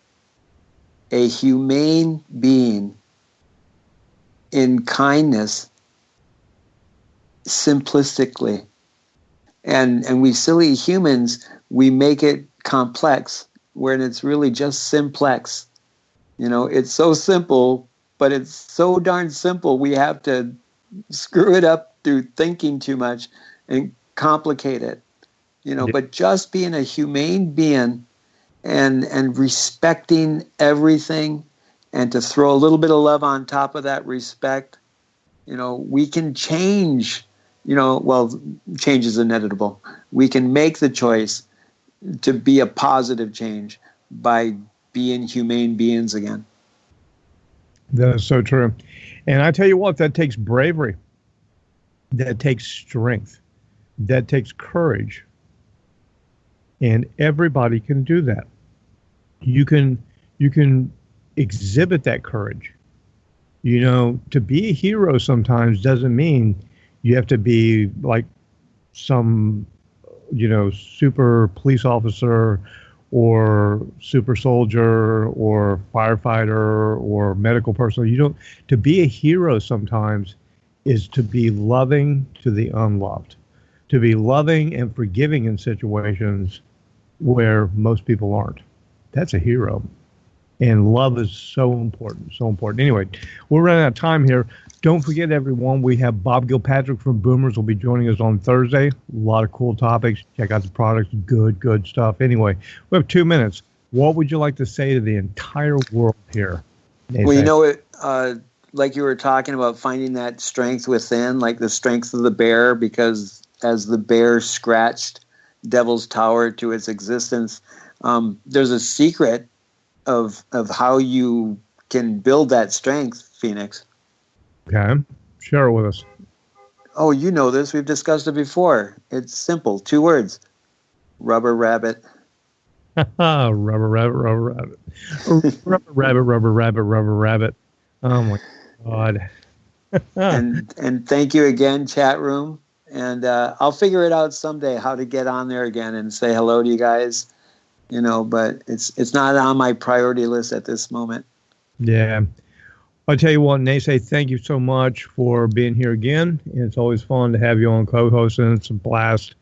a humane being in kindness, simplistically, and we silly humans, we make it complex when it's really just simplex. It's so simple, but it's so darn simple we have to screw it up through thinking too much and complicate it. But just being a humane being and respecting everything, and to throw a little bit of love on top of that respect, we can change. Change is inevitable. We can make the choice to be a positive change by being humane beings again. That is so true. And I tell you what, that takes bravery. That takes strength. That takes courage. And everybody can do that. You can exhibit that courage. To be a hero sometimes doesn't mean you have to be like some, super police officer or super soldier or firefighter or medical person. To be a hero sometimes is to be loving to the unloved, to be loving and forgiving in situations where most people aren't. That's a hero. And love is so important, so important. Anyway, we're running out of time here. Don't forget, everyone, we have Bob Gilpatrick from Boomers will be joining us on Thursday. A lot of cool topics. Check out the products. Good stuff. Anyway, we have 2 minutes. What would you like to say to the entire world here? Well, you know, like you were talking about finding that strength within, like the strength of the bear, because as the bear scratched Devil's Tower to its existence, there's a secret of how you can build that strength, Phoenix. Okay. Share it with us. Oh, you know this. We've discussed it before. It's simple. 2 words. Rubber rabbit. Rubber rabbit, rubber rabbit. Rubber rabbit, rubber rabbit, rubber rabbit. Oh, my God. and thank you again, chat room. And I'll figure it out someday how to get on there again and say hello to you guys. You know, but it's not on my priority list at this moment. Yeah. I'll tell you what, Ney Sey, thank you so much for being here again. It's always fun to have you on co-hosting. It's a blast.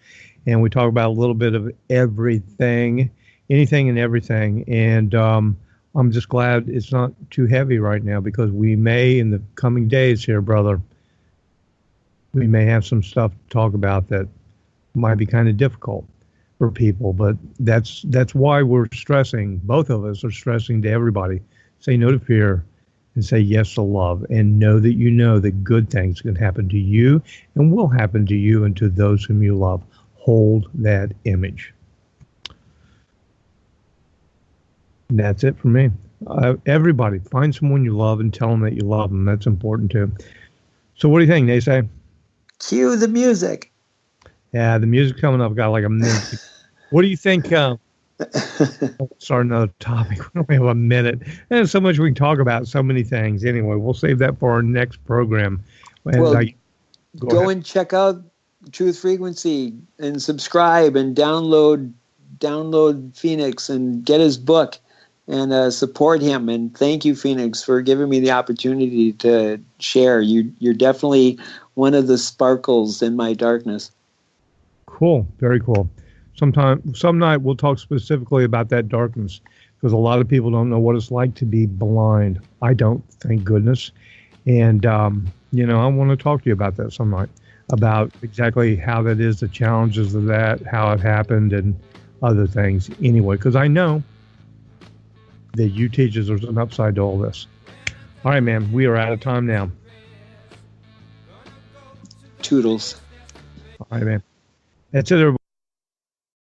And we talk about a little bit of everything, anything and everything. And I'm just glad it's not too heavy right now, because we may, in the coming days here, brother, we may have some stuff to talk about that might be kind of difficult for people. But that's why we're stressing, both of us are stressing to everybody, say no to fear and say yes to love, and know that good things can happen to you and will happen to you and to those whom you love. Hold that image. And that's it for me. Everybody, find someone you love and tell them that you love them. That's important too. So what do you think, Ney Sey? Cue the music. Yeah, the music's coming up. I've got like a minute. What do you think? Start another topic. We only have a minute. And there's so much we can talk about, so many things. Anyway, we'll save that for our next program. Well, go and check out Truth Frequency and subscribe and download Phoenix and get his book and support him. And thank you, Phoenix, for giving me the opportunity to share. You're definitely one of the sparkles in my darkness. Cool. Very cool. Some night we'll talk specifically about that darkness, because a lot of people don't know what it's like to be blind. I don't, thank goodness. And, I want to talk to you about that some night, about exactly how that is, the challenges of that, how it happened, and other things. Anyway, because I know that you teach us there's an upside to all this. All right, man, we are out of time now. Toodles. All right, man. That's it, everybody.